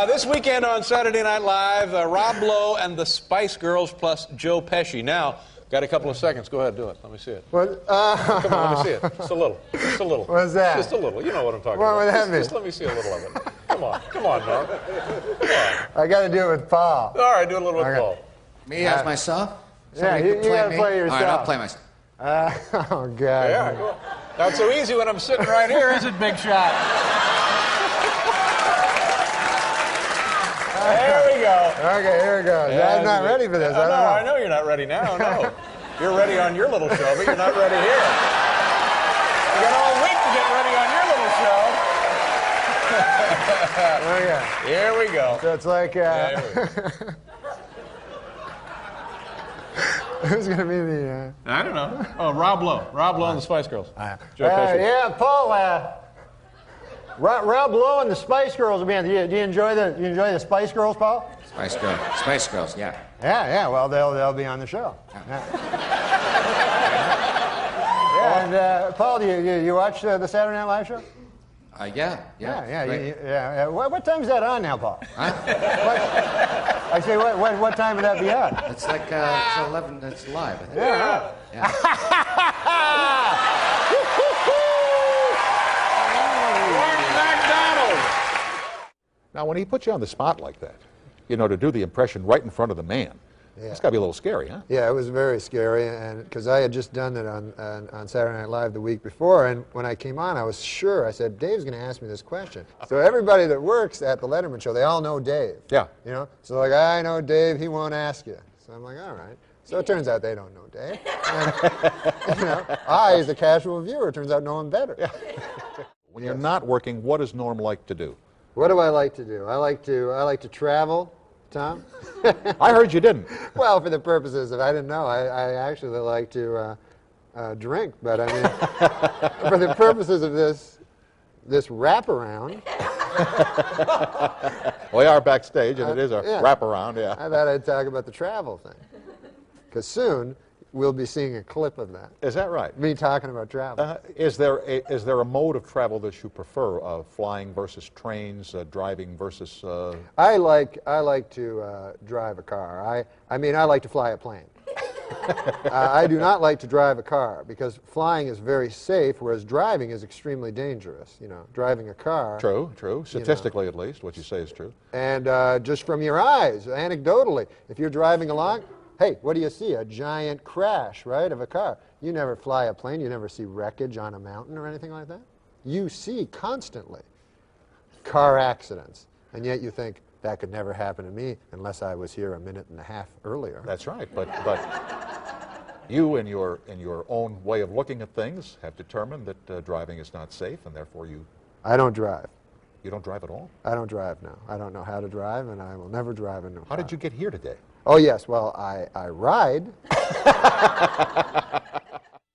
This weekend on Saturday Night Live, Rob Lowe and the Spice Girls plus Joe Pesci. Now, got a couple of seconds. Go ahead, do it. Let me see it.
What?
Come on, let me see it. Just a little. Just a little.
What's that?
Just a little. You know what I'm talking about.
What would that mean?
Just let me see a little of it. Come on, Norm. Come on.
I got to do it with Paul.
All right, do a little with Paul.
Me as myself?
Yeah, you got to play yourself.
All right, I'll play myself.
Oh, God.
Yeah, cool. Not so easy when I'm sitting right here, is it, Big Shot? There we go.
Okay, here we go.
Yeah,
I'm not ready for this.
No, I know you're not ready now. No. You're ready on your little show, but you're not ready here. You got all week to get ready on your little show.
Okay.
Here we go.
So it's like,
Yeah, here we go.
who's going to be the...
I don't know. Oh, Rob Lowe. Rob Lowe and the Spice Girls. Joe Pesci.
Yeah, Paul, Rob Lowe and the Spice Girls will be on. Do you enjoy the Spice Girls, Paul?
Spice Girls, yeah.
Yeah. Well, they'll be on the show. Yeah. And Paul, do you watch the Saturday Night Live show?
Yeah.
Yeah. What time's that on now, Paul?
Huh?
I say, what time would that be on?
It's like it's 11. It's live, I think.
Yeah.
Norm Macdonald.
Now, when he puts you on the spot like that, you know, to do the impression right in front of the man, That's got to be a little scary, huh?
Yeah, it was very scary, and because I had just done it on Saturday Night Live the week before, and when I came on, I was sure. I said, Dave's going to ask me this question. So everybody that works at the Letterman show, they all know Dave.
Yeah.
You know, so like, I know Dave, he won't ask you. So I'm like, all right. So it turns out they don't know Dave. And, you know, I, as a casual viewer, turns out know him better. Yeah.
When you're not working, what does Norm like to do?
What do I like to do? I like to travel, Tom.
I heard you didn't.
Well, for the purposes of, I didn't know. I actually like to drink, but I mean, for the purposes of this wraparound.
We are backstage, and it is a wraparound, yeah.
I thought I'd talk about the travel thing, because soon we'll be seeing a clip of that.
Is that right?
Me talking about travel.
Is there a mode of travel that you prefer? Flying versus trains, driving versus?
I like to drive a car. I mean, I like to fly a plane. I do not like to drive a car because flying is very safe, whereas driving is extremely dangerous. You know, driving a car.
True. Statistically, at least, what you say is true.
And just from your eyes, anecdotally, if you're driving along, hey, what do you see? A giant crash, right, of a car. You never fly a plane. You never see wreckage on a mountain or anything like that. You see constantly car accidents, and yet you think, that could never happen to me unless I was here a minute and a half earlier.
That's right, but you, in your own way of looking at things, have determined that driving is not safe, and therefore you...
I don't drive.
You don't drive at all?
I don't drive, no. I don't know how to drive, and I will never drive in a car.
How did you get here today?
Oh, yes, well, I ride.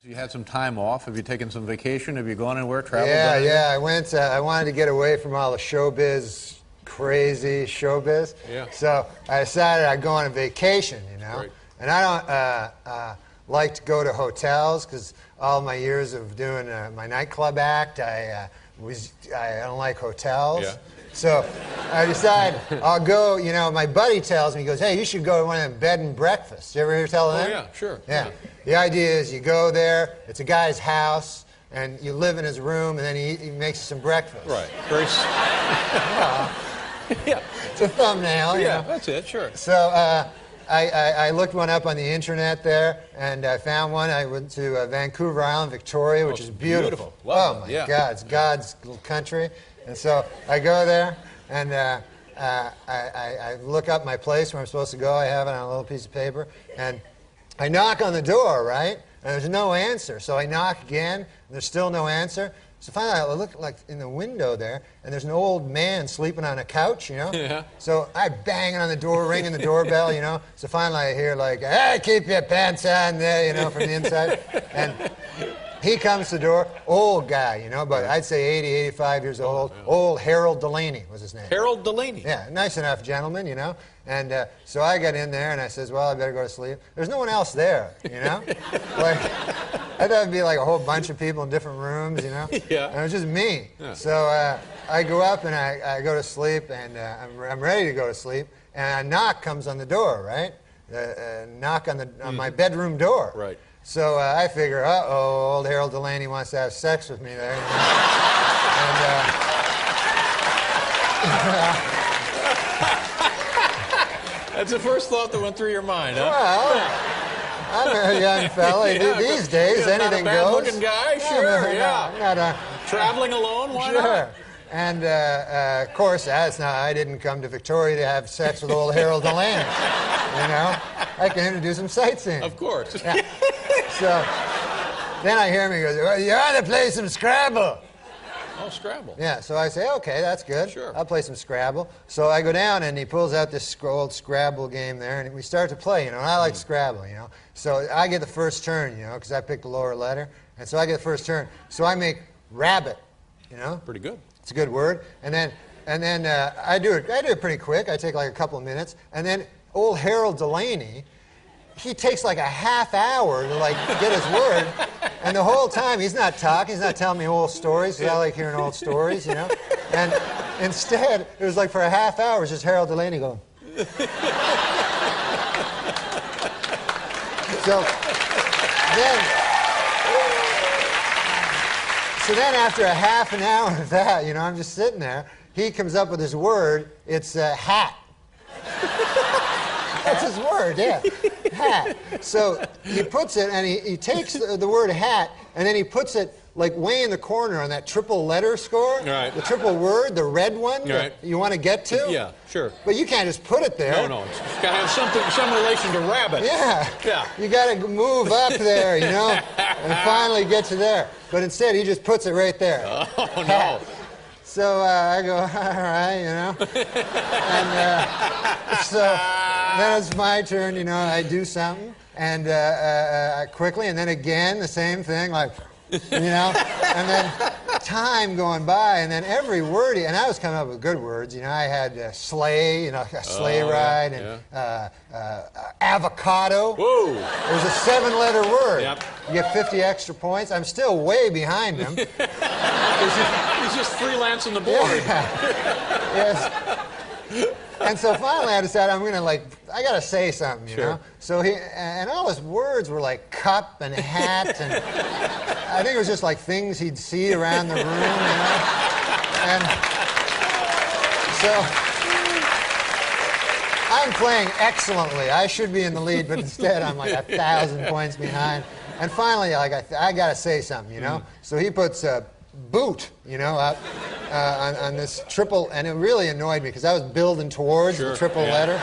You had some time off. Have you taken some vacation? Have you gone anywhere, traveled?
Yeah, I went. I wanted to get away from all the showbiz, crazy showbiz.
Yeah.
So I decided I'd go on a vacation, you know.
Right.
And I don't like to go to hotels because all my years of doing my nightclub act, I don't like hotels.
Yeah.
So I decided I'll go, you know, my buddy tells me, he goes, hey, you should go to one of them bed and breakfasts. You ever hear tell of them?
Oh, yeah, sure.
Yeah. The idea is you go there, it's a guy's house, and you live in his room, and then he makes you some breakfast.
Right. Very... Yeah.
It's a thumbnail.
Yeah,
you know?
that's it, sure.
So I looked one up on the internet there, and I found one. I went to Vancouver Island, Victoria, which is beautiful.
Love
oh,
it.
my God, it's God's little country. And so I go there, and I look up my place where I'm supposed to go. I have it on a little piece of paper, and I knock on the door, right? And there's no answer. So I knock again, and there's still no answer. So finally, I look like in the window there, and there's an old man sleeping on a couch, you know?
Yeah.
So I bang on the door, ringing the doorbell, you know? So finally I hear like, hey, keep your pants on there, you know, from the inside. And he comes to the door, old guy, you know, but I'd say 80, 85 years old.
Yeah.
Old Harold Delaney was his name.
Harold Delaney.
Yeah, nice enough gentleman, you know. And so I got in there and I says, well, I better go to sleep. There's no one else there, you know. Like, I thought it'd be like a whole bunch of people in different rooms, you know.
Yeah.
And it was just me.
Yeah.
So I go up and I go to sleep, and I'm ready to go to sleep, and a knock comes on the door, right? A knock on my bedroom door.
Right.
So I figure, uh-oh, old Harold Delaney wants to have sex with me there. You know?
That's the first thought that went through your mind, huh?
Well, I'm a young fella.
Yeah,
These days, anything
not a
goes.
bad-looking guy, sure, yeah.
I'm not
Traveling alone, why
sure.
not?
And of course, I didn't come to Victoria to have sex with old Harold Delaney. You know, I came to do some sightseeing.
Of course.
Yeah. So then I hear him. He goes, well, you ought to play some Scrabble.
Oh, Scrabble.
Yeah, so I say, okay, that's good.
Sure.
I'll play some Scrabble. So I go down, and he pulls out this old Scrabble game there, and we start to play, you know, and I like Scrabble, you know. So I get the first turn, you know, because I picked the lower letter, and so I get the first turn. So I make rabbit, you know.
Pretty good.
It's a good word. And then I do it pretty quick. I take like a couple of minutes, and then old Harold Delaney, he takes like a half hour to like get his word, and the whole time he's not talking, he's not telling me old stories, because I like hearing old stories, you know. And instead, it was like for a half hour, it was just Harold Delaney going. So then after a half an hour of that, you know, I'm just sitting there. He comes up with his word. It's hat. That's his word, yeah. Hat. So he puts it, and he takes the word hat, and then he puts it like way in the corner on that triple letter score.
Right.
The triple word, the red one that you want to get to.
Yeah, sure.
But you can't just put it there.
No, it's got to have some relation to rabbit.
Yeah.
Yeah.
You got to move up there, you know, and finally get to there. But instead, he just puts it right there.
Oh, no.
So I go, all right, you know. And so then it's my turn, you know, I do something, and quickly, and then again, the same thing, like, you know, and then time going by, and then every word, and I was coming up with good words, you know, I had sleigh, you know, a sleigh ride, and avocado.
Whoa.
It was a 7-letter word.
Yep.
You get 50 extra points. I'm still way behind him.
He's just freelancing the board.
Yes. And so finally I decided I'm going to, like, I got to say something, you know? So and all his words were like cup and hat, and I think it was just like things he'd see around the room, you know? And so I'm playing excellently. I should be in the lead, but instead I'm like 1,000 points behind. And finally, like, I got to say something, you know? So he puts boot, you know, up on this triple, and it really annoyed me because I was building towards the triple letter,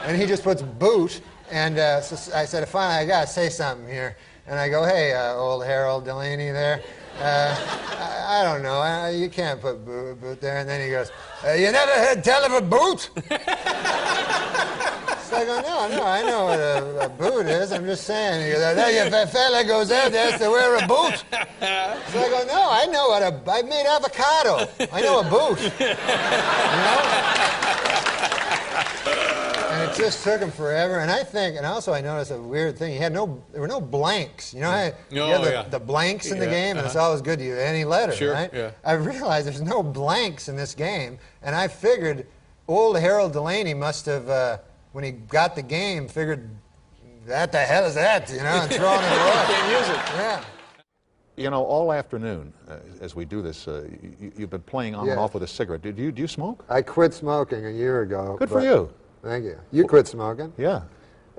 and he just puts boot, and so I said, finally, I got to say something here. And I go, hey, old Harold Delaney there, I don't know, you can't put boot there. And then he goes, you never heard tell of a boot? So I go, no, I know what a boot is. I'm just saying. He goes, if a fella goes out there, has to wear a boot. So I go, no, I know I made avocado. I know a boot. You know? And it just took him forever. And I noticed a weird thing. There were no blanks. You know how you have the blanks in the game, and it's always good to use any letter, right? Yeah. I realized there's no blanks in this game, and I figured old Harold Delaney must have, when he got the game, figured, what the hell is that, you know, and thrown it away.
Can't use it.
Yeah.
You know, all afternoon, as we do this, you've been playing on and off with a cigarette. Do you smoke?
I quit smoking a year ago.
Good for you.
Thank you. You quit smoking.
Yeah.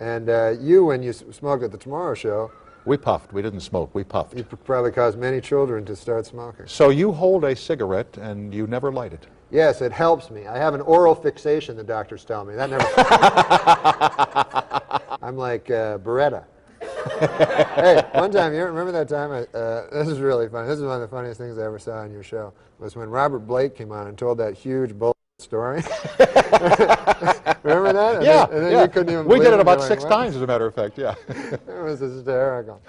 And you, when you smoked at the Tomorrow Show...
We puffed. We didn't smoke. We puffed.
You probably caused many children to start smoking.
So you hold a cigarette and you never light it?
Yes, it helps me. I have an oral fixation, the doctors tell me. That never... I'm like Beretta. Hey, one time, you remember that time? This is really funny. This is one of the funniest things I ever saw on your show, was when Robert Blake came on and told that huge bull story. Remember that?
Yeah,
and then you couldn't even
we
believe
did it
it.
about
You're
6
like,
times, as a matter of fact, yeah.
It was hysterical.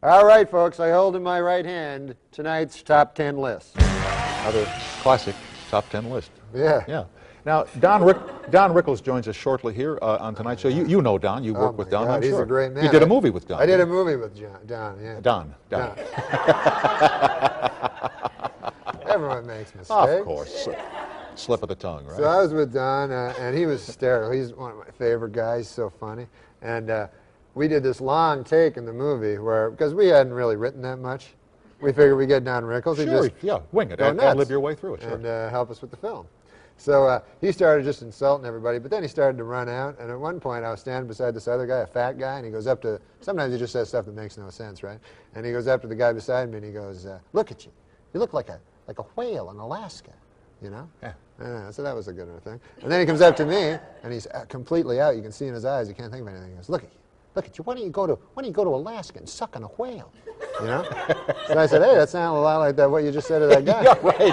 All right, folks, I hold in my right hand tonight's top 10 list.
Another classic top 10 list.
Yeah.
Yeah. Now, Don Rickles joins us shortly here on tonight's show. You know Don. You work with Don,
God,
I'm
he's
sure.
a great man.
You did a movie with Don.
I did a movie with Don, yeah.
Don.
Everyone makes mistakes.
Of course. Slip of the tongue, right?
So I was with Don, and he was hysterical. He's one of my favorite guys. He's so funny. And we did this long take in the movie where, because we hadn't really written that much, we figured we'd get Don Rickles.
Sure, wing it.
And
live your way through it, sure.
And help us with the film. So he started just insulting everybody, but then he started to run out. And at one point, I was standing beside this other guy, a fat guy, and he goes up to, sometimes he just says stuff that makes no sense, right? And he goes up to the guy beside me, and he goes, look at you. You look like a whale in Alaska, you know? Yeah. So that was a good thing. And then he comes up to me, and he's completely out. You can see in his eyes, he can't think of anything. He goes, look at you. Look at you. Why don't you go to Alaska and suck on a whale? You know? So I said, hey, that sounded a lot like what you just said to that guy.
Yeah, right.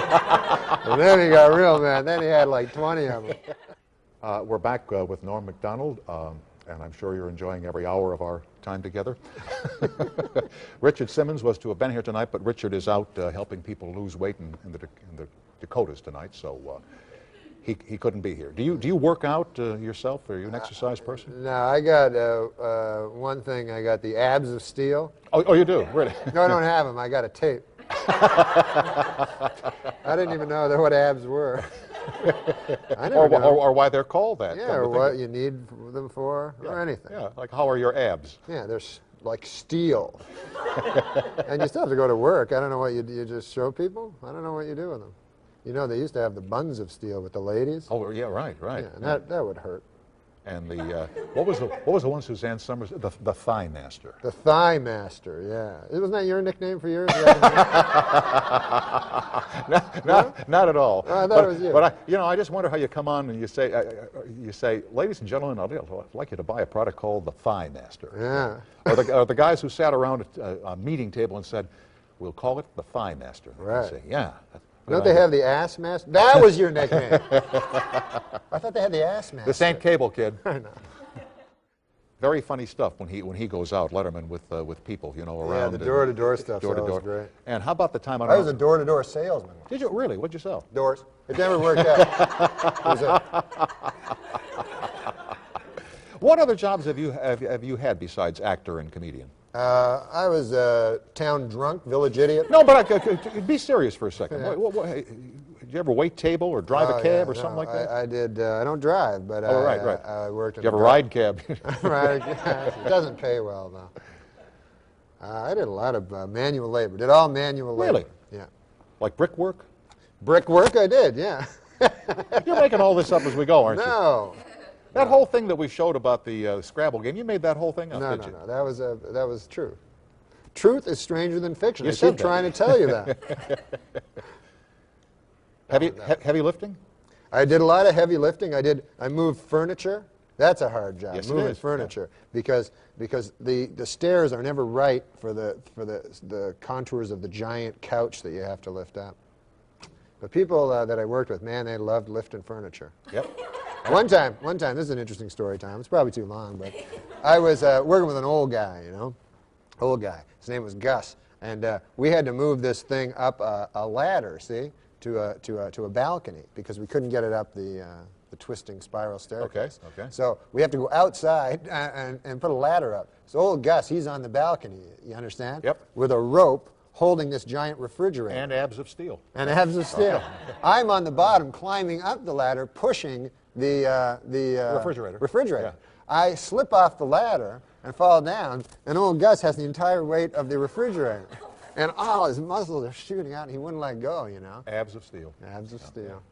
And then he got real mad. Then he had like 20 of them.
We're back with Norm Macdonald, and I'm sure you're enjoying every hour of our time together. Richard Simmons was to have been here tonight, but Richard is out helping people lose weight in the Dakotas tonight, so he couldn't be here. Do you work out yourself? Are you an exercise person?
No, I got one thing. I got the abs of steel.
Oh, you do? Really?
No, I don't have them. I got a tape. I didn't even know what abs were. I never know.
Or why they're called that.
Yeah, or what you need them for, or anything.
Yeah, like how are your abs?
Yeah, they're like steel. And you still have to go to work. I don't know what you just show people? I don't know what you do with them. You know, they used to have the buns of steel with the ladies.
Oh, yeah, right.
Yeah, and that would hurt.
And the what was the one Suzanne Summers, the Thigh Master?
The Thigh Master, yeah. Wasn't that your nickname for yours?
Not at all.
Oh, I thought it was you.
But I just wonder how you come on and you say, ladies and gentlemen, I'd like you to buy a product called the Thigh Master.
Yeah.
Or the guys who sat around a meeting table and said, we'll call it the Thigh Master.
Right.
Say, yeah.
Don't they have the Ass Master? That was your nickname. I thought they had the Ass Master.
This ain't cable, kid.
I know.
Very funny stuff when he goes out, Letterman, with people, around.
Yeah, the door-to-door stuff.
Door-to-door.
Was great.
And how about the time
I was a door-to-door salesman.
Did you really? What'd you sell?
Doors. It never worked out.
What other jobs have you had besides actor and comedian?
I was a town drunk, village idiot.
No, but be serious for a second. Yeah. Did you ever wait table or drive a cab or something like that?
I did. I don't drive, but
right.
I worked.
Did you have a ride cab?
Right. It doesn't pay well, though. I did a lot of manual labor. Did all manual labor.
Really?
Yeah.
Like brickwork?
Brickwork, I did. Yeah.
You're making all this up as we go, aren't you?
No.
That whole thing that we showed about the Scrabble game, you made that whole thing up, didn't you?
No. That was true. Truth is stranger than fiction.
You
I keep trying to tell you that.
Heavy lifting?
I did a lot of heavy lifting. I moved furniture. That's a hard job.
Yes,
moving
it is.
furniture because the stairs are never right for the contours of the giant couch that you have to lift up. But people that I worked with, man, they loved lifting furniture.
Yep.
One time, this is an interesting story time. It's probably too long, but I was working with an old guy, old guy. His name was Gus, and we had to move this thing up a ladder, see, to a balcony because we couldn't get it up the twisting spiral staircase.
Okay.
So we have to go outside and put a ladder up. So old Gus, he's on the balcony, you understand?
Yep.
With a rope holding this giant refrigerator.
And abs of steel.
And abs of steel. I'm on the bottom climbing up the ladder, pushing the refrigerator.
Yeah.
I slip off the ladder and fall down, and old Gus has the entire weight of the refrigerator. And all his muscles are shooting out, and he wouldn't let go,
Abs of steel.
Abs of steel.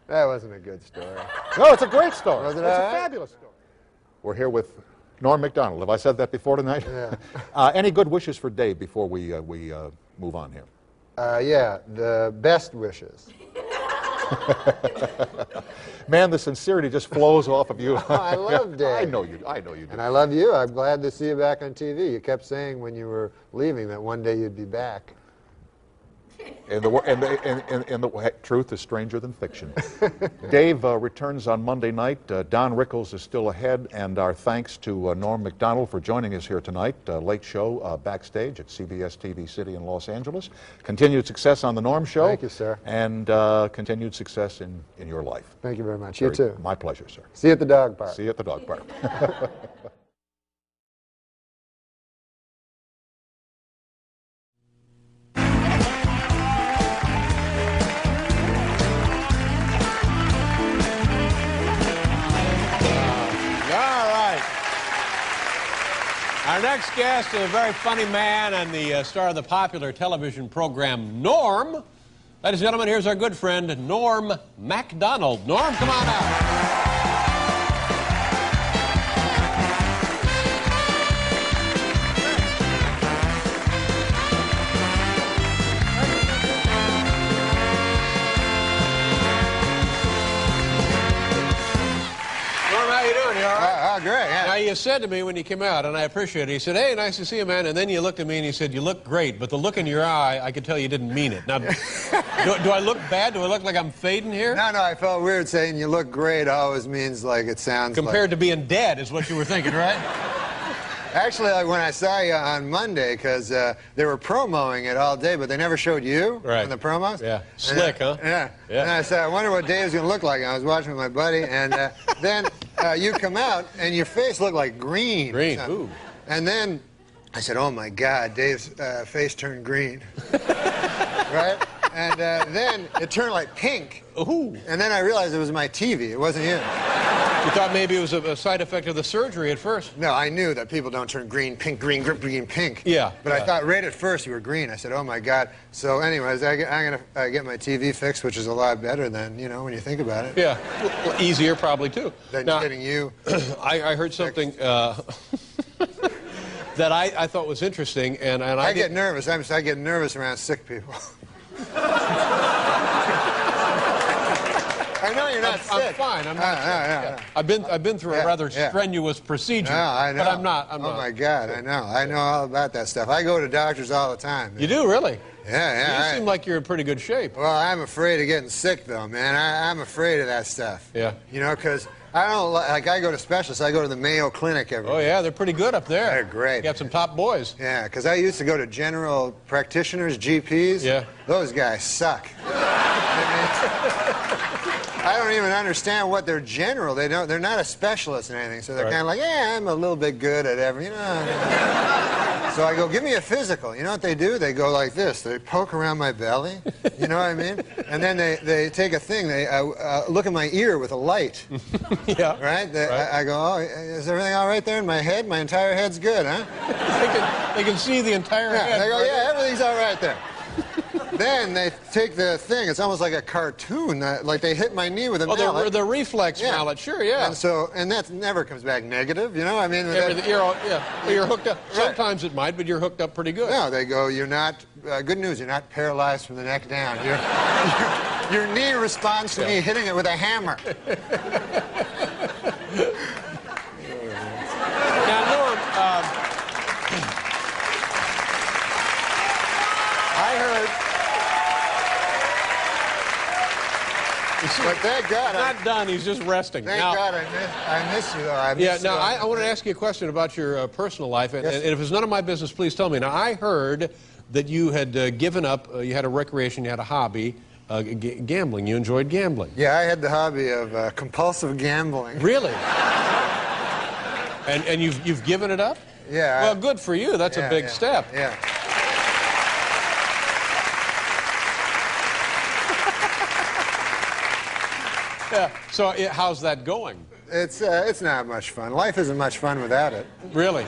That wasn't a good story.
No, it's a great story.
Was it
It's a
all right?
fabulous story. We're here with Norm Macdonald. Have I said that before tonight?
Yeah.
Any good wishes for Dave before we move on here?
Yeah, the best wishes.
Man, the sincerity just flows off of you.
I love Dave.
I know you do.
And I love you. I'm glad to see you back on TV. You kept saying when you were leaving that one day you'd be back.
And the truth is stranger than fiction. Dave returns on Monday night. Don Rickles is still ahead, and our thanks to Norm Macdonald for joining us here tonight. Late show backstage at CBS TV City in Los Angeles. Continued success on the Norm Show.
Thank you, sir.
And continued success in your life.
Thank you very much. You too.
My pleasure, sir.
See you at the dog park.
See you at the dog park.
Our next guest is a very funny man and the star of the popular television program Norm. Ladies and gentlemen, here's our good friend Norm Macdonald. Norm, come on out. Norm, how you doing? You all right?
Oh, great. Yeah.
Now, you said to me when you came out, and I appreciate it, you said, hey, nice to see you, man. And then you looked at me and you said, you look great, but the look in your eye, I could tell you didn't mean it. Now, do I look bad? Do I look like I'm fading here?
No, I felt weird saying you look great always means like it sounds
Compared to being dead is what you were thinking, right?
Actually, like when I saw you on Monday, because they were promoting it all day, but they never showed you
right.
in the promos.
Yeah. Slick, huh?
Yeah. And I said, I wonder what Dave's going to look like. And I was watching with my buddy, and then you come out, and your face looked like green.
Green, ooh.
And then I said, oh, my God, Dave's face turned green. Right? And then it turned like pink.
Ooh.
And then I realized it was my TV. It wasn't you.
You thought maybe it was a side effect of the surgery at first?
No, I knew that people don't turn green, pink, green, green, pink.
Yeah.
But I thought right at first you were green. I said, oh my God. So anyways, I'm going to get my TV fixed, which is a lot better than, you know, when you think about it.
Yeah. Well, easier probably too.
Than
now,
getting you.
I heard something that I thought was interesting, and
I get nervous. I get nervous around sick people. I know you're not sick.
I'm fine. I'm not sick.
Yeah.
I've been through a rather strenuous procedure.
No, I know.
But I'm not.
Oh my God, I know. I know all about that stuff. I go to doctors all the time. Man.
You do, really?
Yeah.
You seem like you're in pretty good shape.
Well, I'm afraid of getting sick, though, man. I'm afraid of that stuff.
Yeah.
You know, because I don't like. I go to specialists. I go to the Mayo Clinic every.
Oh yeah, they're pretty good up there.
They're great.
You got some top boys.
Yeah, because I used to go to general practitioners, GPs.
Yeah.
Those guys suck. I don't even understand what they're general. They're not a specialist in anything. So they're kind of like, yeah, I'm a little bit good at every, you know. So I go, give me a physical. You know what they do? They go like this. They poke around my belly. You know what I mean? And then they take a thing. They look at my ear with a light.
Yeah.
Right? I go, oh, is everything all right there in my head? My entire head's good, huh?
They can see the entire head.
They go, yeah, everything's all right there. Then they take the thing. It's almost like a cartoon. Like they hit my knee with a mallet.
The reflex mallet. Sure, yeah.
And that never comes back negative. You know, I mean,
you're hooked up.
Right.
Sometimes it might, but you're hooked up pretty good.
No, they go. You're not. Good news. You're not paralyzed from the neck down. Your knee responds to me hitting it with a hammer.
Now, Norm, I heard.
But thank God,
He's not done. He's just resting.
Thank
now,
God I miss you, though. I
want to ask you a question about your personal life. And,
Yes.
and if it's none of my business, please tell me. Now, I heard that you had given up, you had a recreation, you had a hobby, gambling. You enjoyed gambling.
Yeah, I had the hobby of compulsive gambling.
Really? And you've given it up?
Yeah.
Well, good for you. That's a big step.
Yeah.
Yeah. So how's that going?
It's not much fun. Life isn't much fun without it.
Really?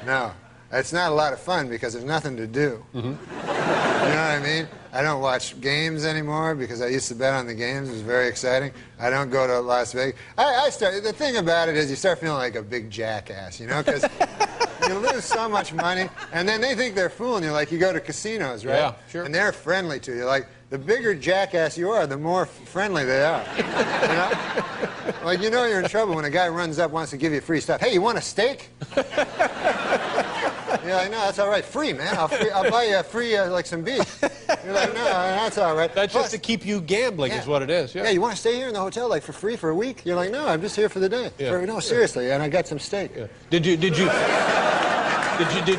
No. It's not a lot of fun because there's nothing to do. Mm-hmm. You know what I mean? I don't watch games anymore because I used to bet on the games. It was very exciting. I don't go to Las Vegas. The thing about it is you start feeling like a big jackass, you know, because you lose so much money, and then they think they're fooling you. Like you go to casinos, right?
Yeah, sure.
And they're friendly to you. Like the bigger jackass you are, the more friendly they are. You know? Like you know you're in trouble when a guy runs up wants to give you free stuff. Hey, you want a steak? You're like, no, that's all right. Free, man. I'll buy you a free, like some beef. You're like, no, that's all right.
That's just to keep you gambling is what it is.
Yeah, you want to stay here in the hotel, like, for free for a week? You're like, no, I'm just here for the day.
Yeah.
No, seriously, and I got some steak.
Yeah. Did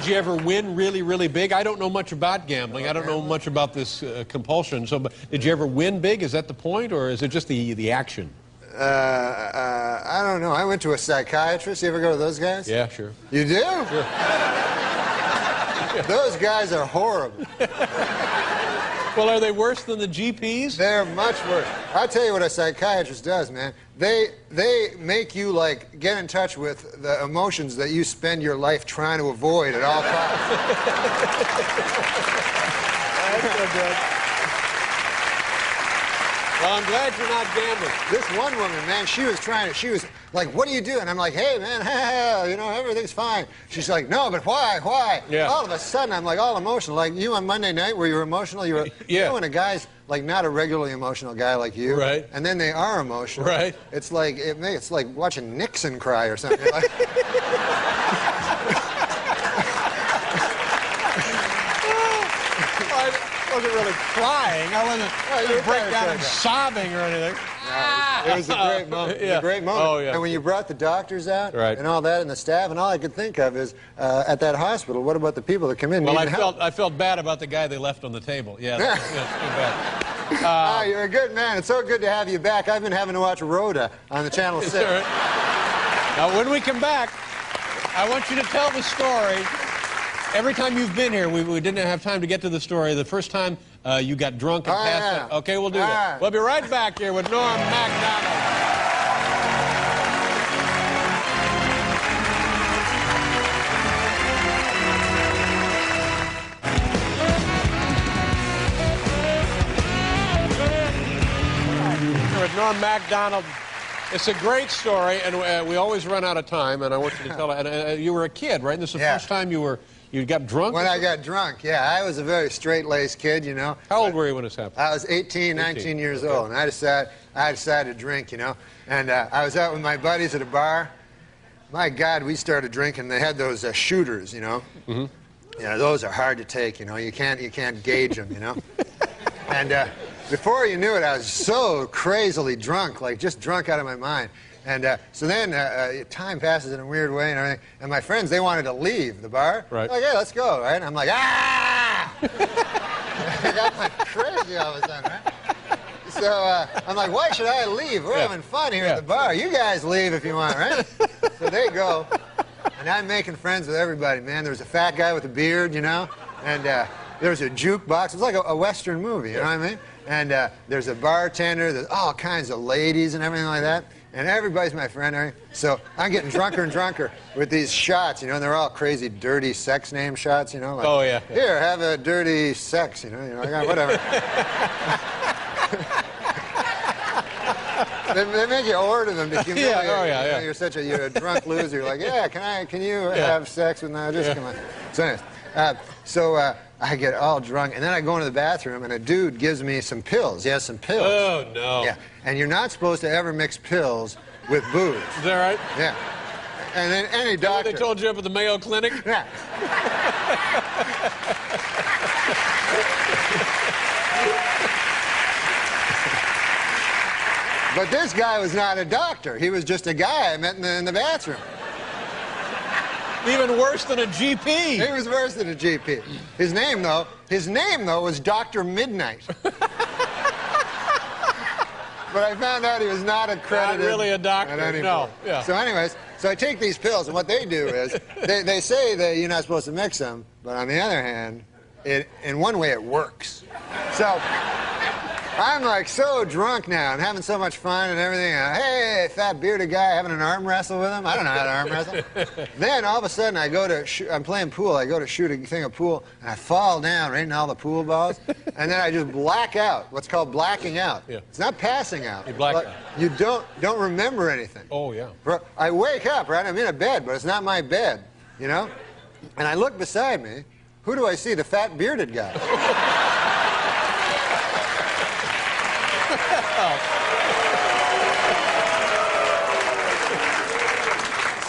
you ever win really, really big? I don't know much about gambling. I don't know much about this compulsion. So, but did you ever win big? Is that the point, or is it just the action?
I don't know. I went to a psychiatrist. You ever go to those guys?
Yeah, sure.
You do?
Sure.
Those guys are horrible.
Well, are they worse than the GPs?
They're much worse. I'll tell you what a psychiatrist does, man. They make you, like, get in touch with the emotions that you spend your life trying to avoid at all costs.
That's so good. Well, I'm glad you're not gambling.
This one woman, man, she was like, what do you do? And I'm like, hey, man, you know, everything's fine. She's like, no, but why?
Yeah.
All of a sudden, I'm like all emotional. Like you on Monday night where you were emotional, you know when a guy's like not a regularly emotional guy like you,
right?
And then they are emotional,
right?
It's like it's like watching Nixon cry or something. Like,
I wasn't really crying. I wasn't break down and sobbing or anything.
No, it was a great moment. It was a great moment.
Oh, yeah.
And when you brought the doctors out
Right.
and all that and the staff, and all I could think of is at that hospital, what about the people that come in?
Well,
needing help?
I felt bad about the guy they left on the table. Yeah, that's too bad.
You're a good man. It's so good to have you back. I've been having to watch Rhoda on the Channel 6.
Now, when we come back, I want you to tell the story. Every time you've been here, we didn't have time to get to the story. The first time you got drunk and passed out. Okay, we'll do that.
Right.
We'll be right back here with Norm Macdonald. with Norm Macdonald. It's a great story, and we always run out of time, and I want you to tell it. You were a kid, right? And this is the first time you got drunk?
When I got drunk, yeah. I was a very straight-laced kid, you know.
How old were you when this happened?
I was 18, 19 years old, and I decided to drink, you know. And I was out with my buddies at a bar. My God, we started drinking. They had those shooters, you know. Mm-hmm. You know, those are hard to take, you know. You can't gauge them, you know. And before you knew it, I was so crazily drunk, like just drunk out of my mind. And so then time passes in a weird way and everything. And my friends, they wanted to leave the bar.
Right.
Like, hey, let's go, right? And I'm like, ah! I got like crazy all of a sudden, right? So I'm like, why should I leave? We're having fun here at the bar. You guys leave if you want, right? So they go, and I'm making friends with everybody, man. There was a fat guy with a beard, you know, and there was a jukebox. It was like a Western movie, you know what I mean? And there's a bartender. There's all kinds of ladies and everything like that. And everybody's my friend, right? So I'm getting drunker and drunker with these shots, you know, and they're all crazy, dirty sex name shots, you know? Like,
oh, yeah.
Here, have a dirty sex, you know, like, whatever. They make you order them to humiliate you.
Yeah.
You're a drunk loser. You're like, yeah, can you have sex with me? Just come on. So anyways, I get all drunk, and then I go into the bathroom, and a dude gives me some pills. He has some pills.
Oh, no.
Yeah, and you're not supposed to ever mix pills with booze.
Is that right?
Yeah. And then any doctor...
They told you up at the Mayo Clinic?
Yeah. But this guy was not a doctor. He was just a guy I met in the bathroom.
Even worse than a GP.
He was worse than a GP. His name, though, was Dr. Midnight. But I found out he was not accredited.
Not really a doctor, no. Yeah.
So anyways, so I take these pills, and what they do is, they say that you're not supposed to mix them, but on the other hand, in one way it works. So I'm like so drunk now and having so much fun and everything. Hey, fat bearded guy, having an arm wrestle with him. I don't know how to arm wrestle. Then all of a sudden I'm playing pool. I go to shoot a thing of pool and I fall down right in all the pool balls. And then I just black out. What's called blacking out. Yeah. It's not passing out.
You black out.
You don't remember anything.
Oh yeah.
I wake up, right? I'm in a bed, but it's not my bed, you know? And I look beside me. Who do I see? The fat bearded guy.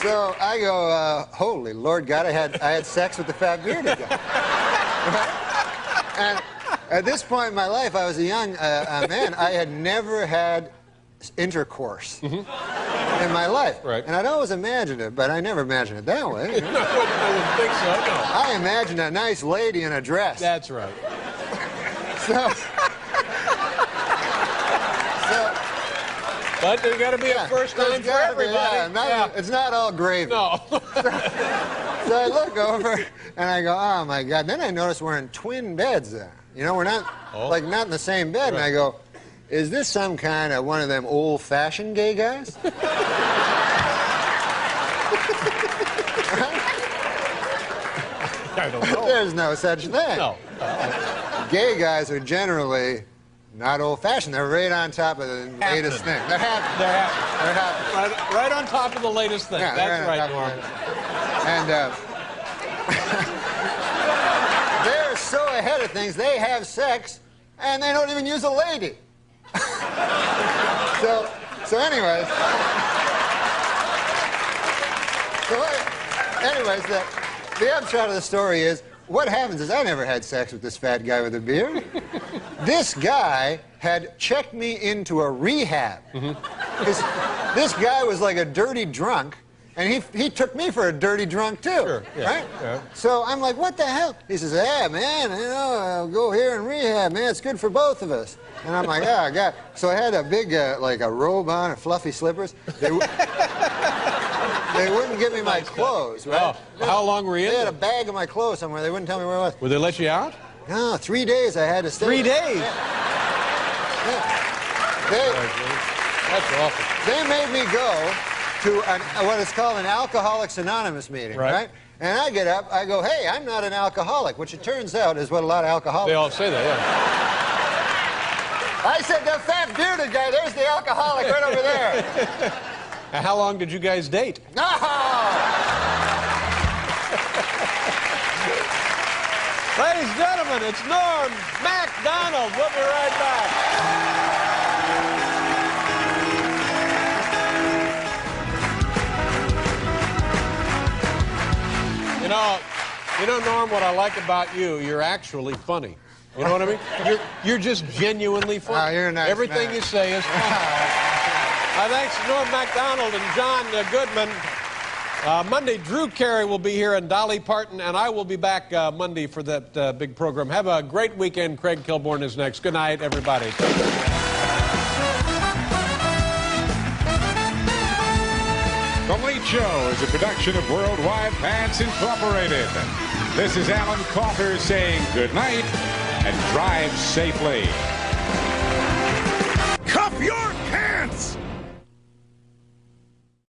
So I go, holy Lord God, I had sex with the fat bearded guy. Right? And at this point in my life, I was a young man. I had never had intercourse in my life.
Right.
And I'd always imagined it, but I never imagined it that way. You know?
No, I wouldn't think so, no.
I imagined a nice lady in a dress.
That's right. But there's got to be a first time for everybody.
It's not all gravy.
No.
So I look over and I go, oh my God. Then I notice we're in twin beds there. You know, we're not not in the same bed. Right. And I go, is this some kind of one of them old-fashioned gay guys?
I don't know.
There's no such thing.
No.
Gay guys are generally not old-fashioned. They're right on top of the latest thing. They're happening. They're happening.
Right on top of the latest thing.
Yeah,
that's right, Norm.
And they're so ahead of things, they have sex, and they don't even use a lady. So anyways, the upshot of the story is, what happens is I never had sex with this fat guy with a beard. This guy had checked me into a rehab. This guy was like a dirty drunk, and he took me for a dirty drunk too,
sure, yeah,
right?
Yeah.
So I'm like, what the hell? He says, yeah, man, you know, I'll go here and rehab, man. It's good for both of us. And I'm like, yeah, I got. So I had a big, like a robe on and fluffy slippers. They wouldn't give me my clothes, right?
Oh, how long were you in?
They had a bag of my clothes somewhere. They wouldn't tell me where it was.
Would they let you out?
No, 3 days I had to stay.
3 days?
That's awful. They made me go to what is called an Alcoholics Anonymous meeting, right? And I get up, I go, hey, I'm not an alcoholic, which it turns out is what a lot of alcoholics...
They all say that, yeah.
I said, the fat bearded guy, there's the alcoholic right over there.
How long did you guys date?
No!
Ladies and gentlemen, it's Norm Macdonald. We'll be right back. You know, Norm, what I like about you, you're actually funny. You know what I mean? You're just genuinely funny.
Oh, you're a nice
Everything
man.
you say is funny. Thanks to Norm Macdonald and John Goodman. Monday, Drew Carey will be here and Dolly Parton, and I will be back Monday for that big program. Have a great weekend. Craig Kilborn is next. Good night, everybody.
The Late Show is a production of Worldwide Pants Incorporated. This is Alan Coulter saying good night and drive safely.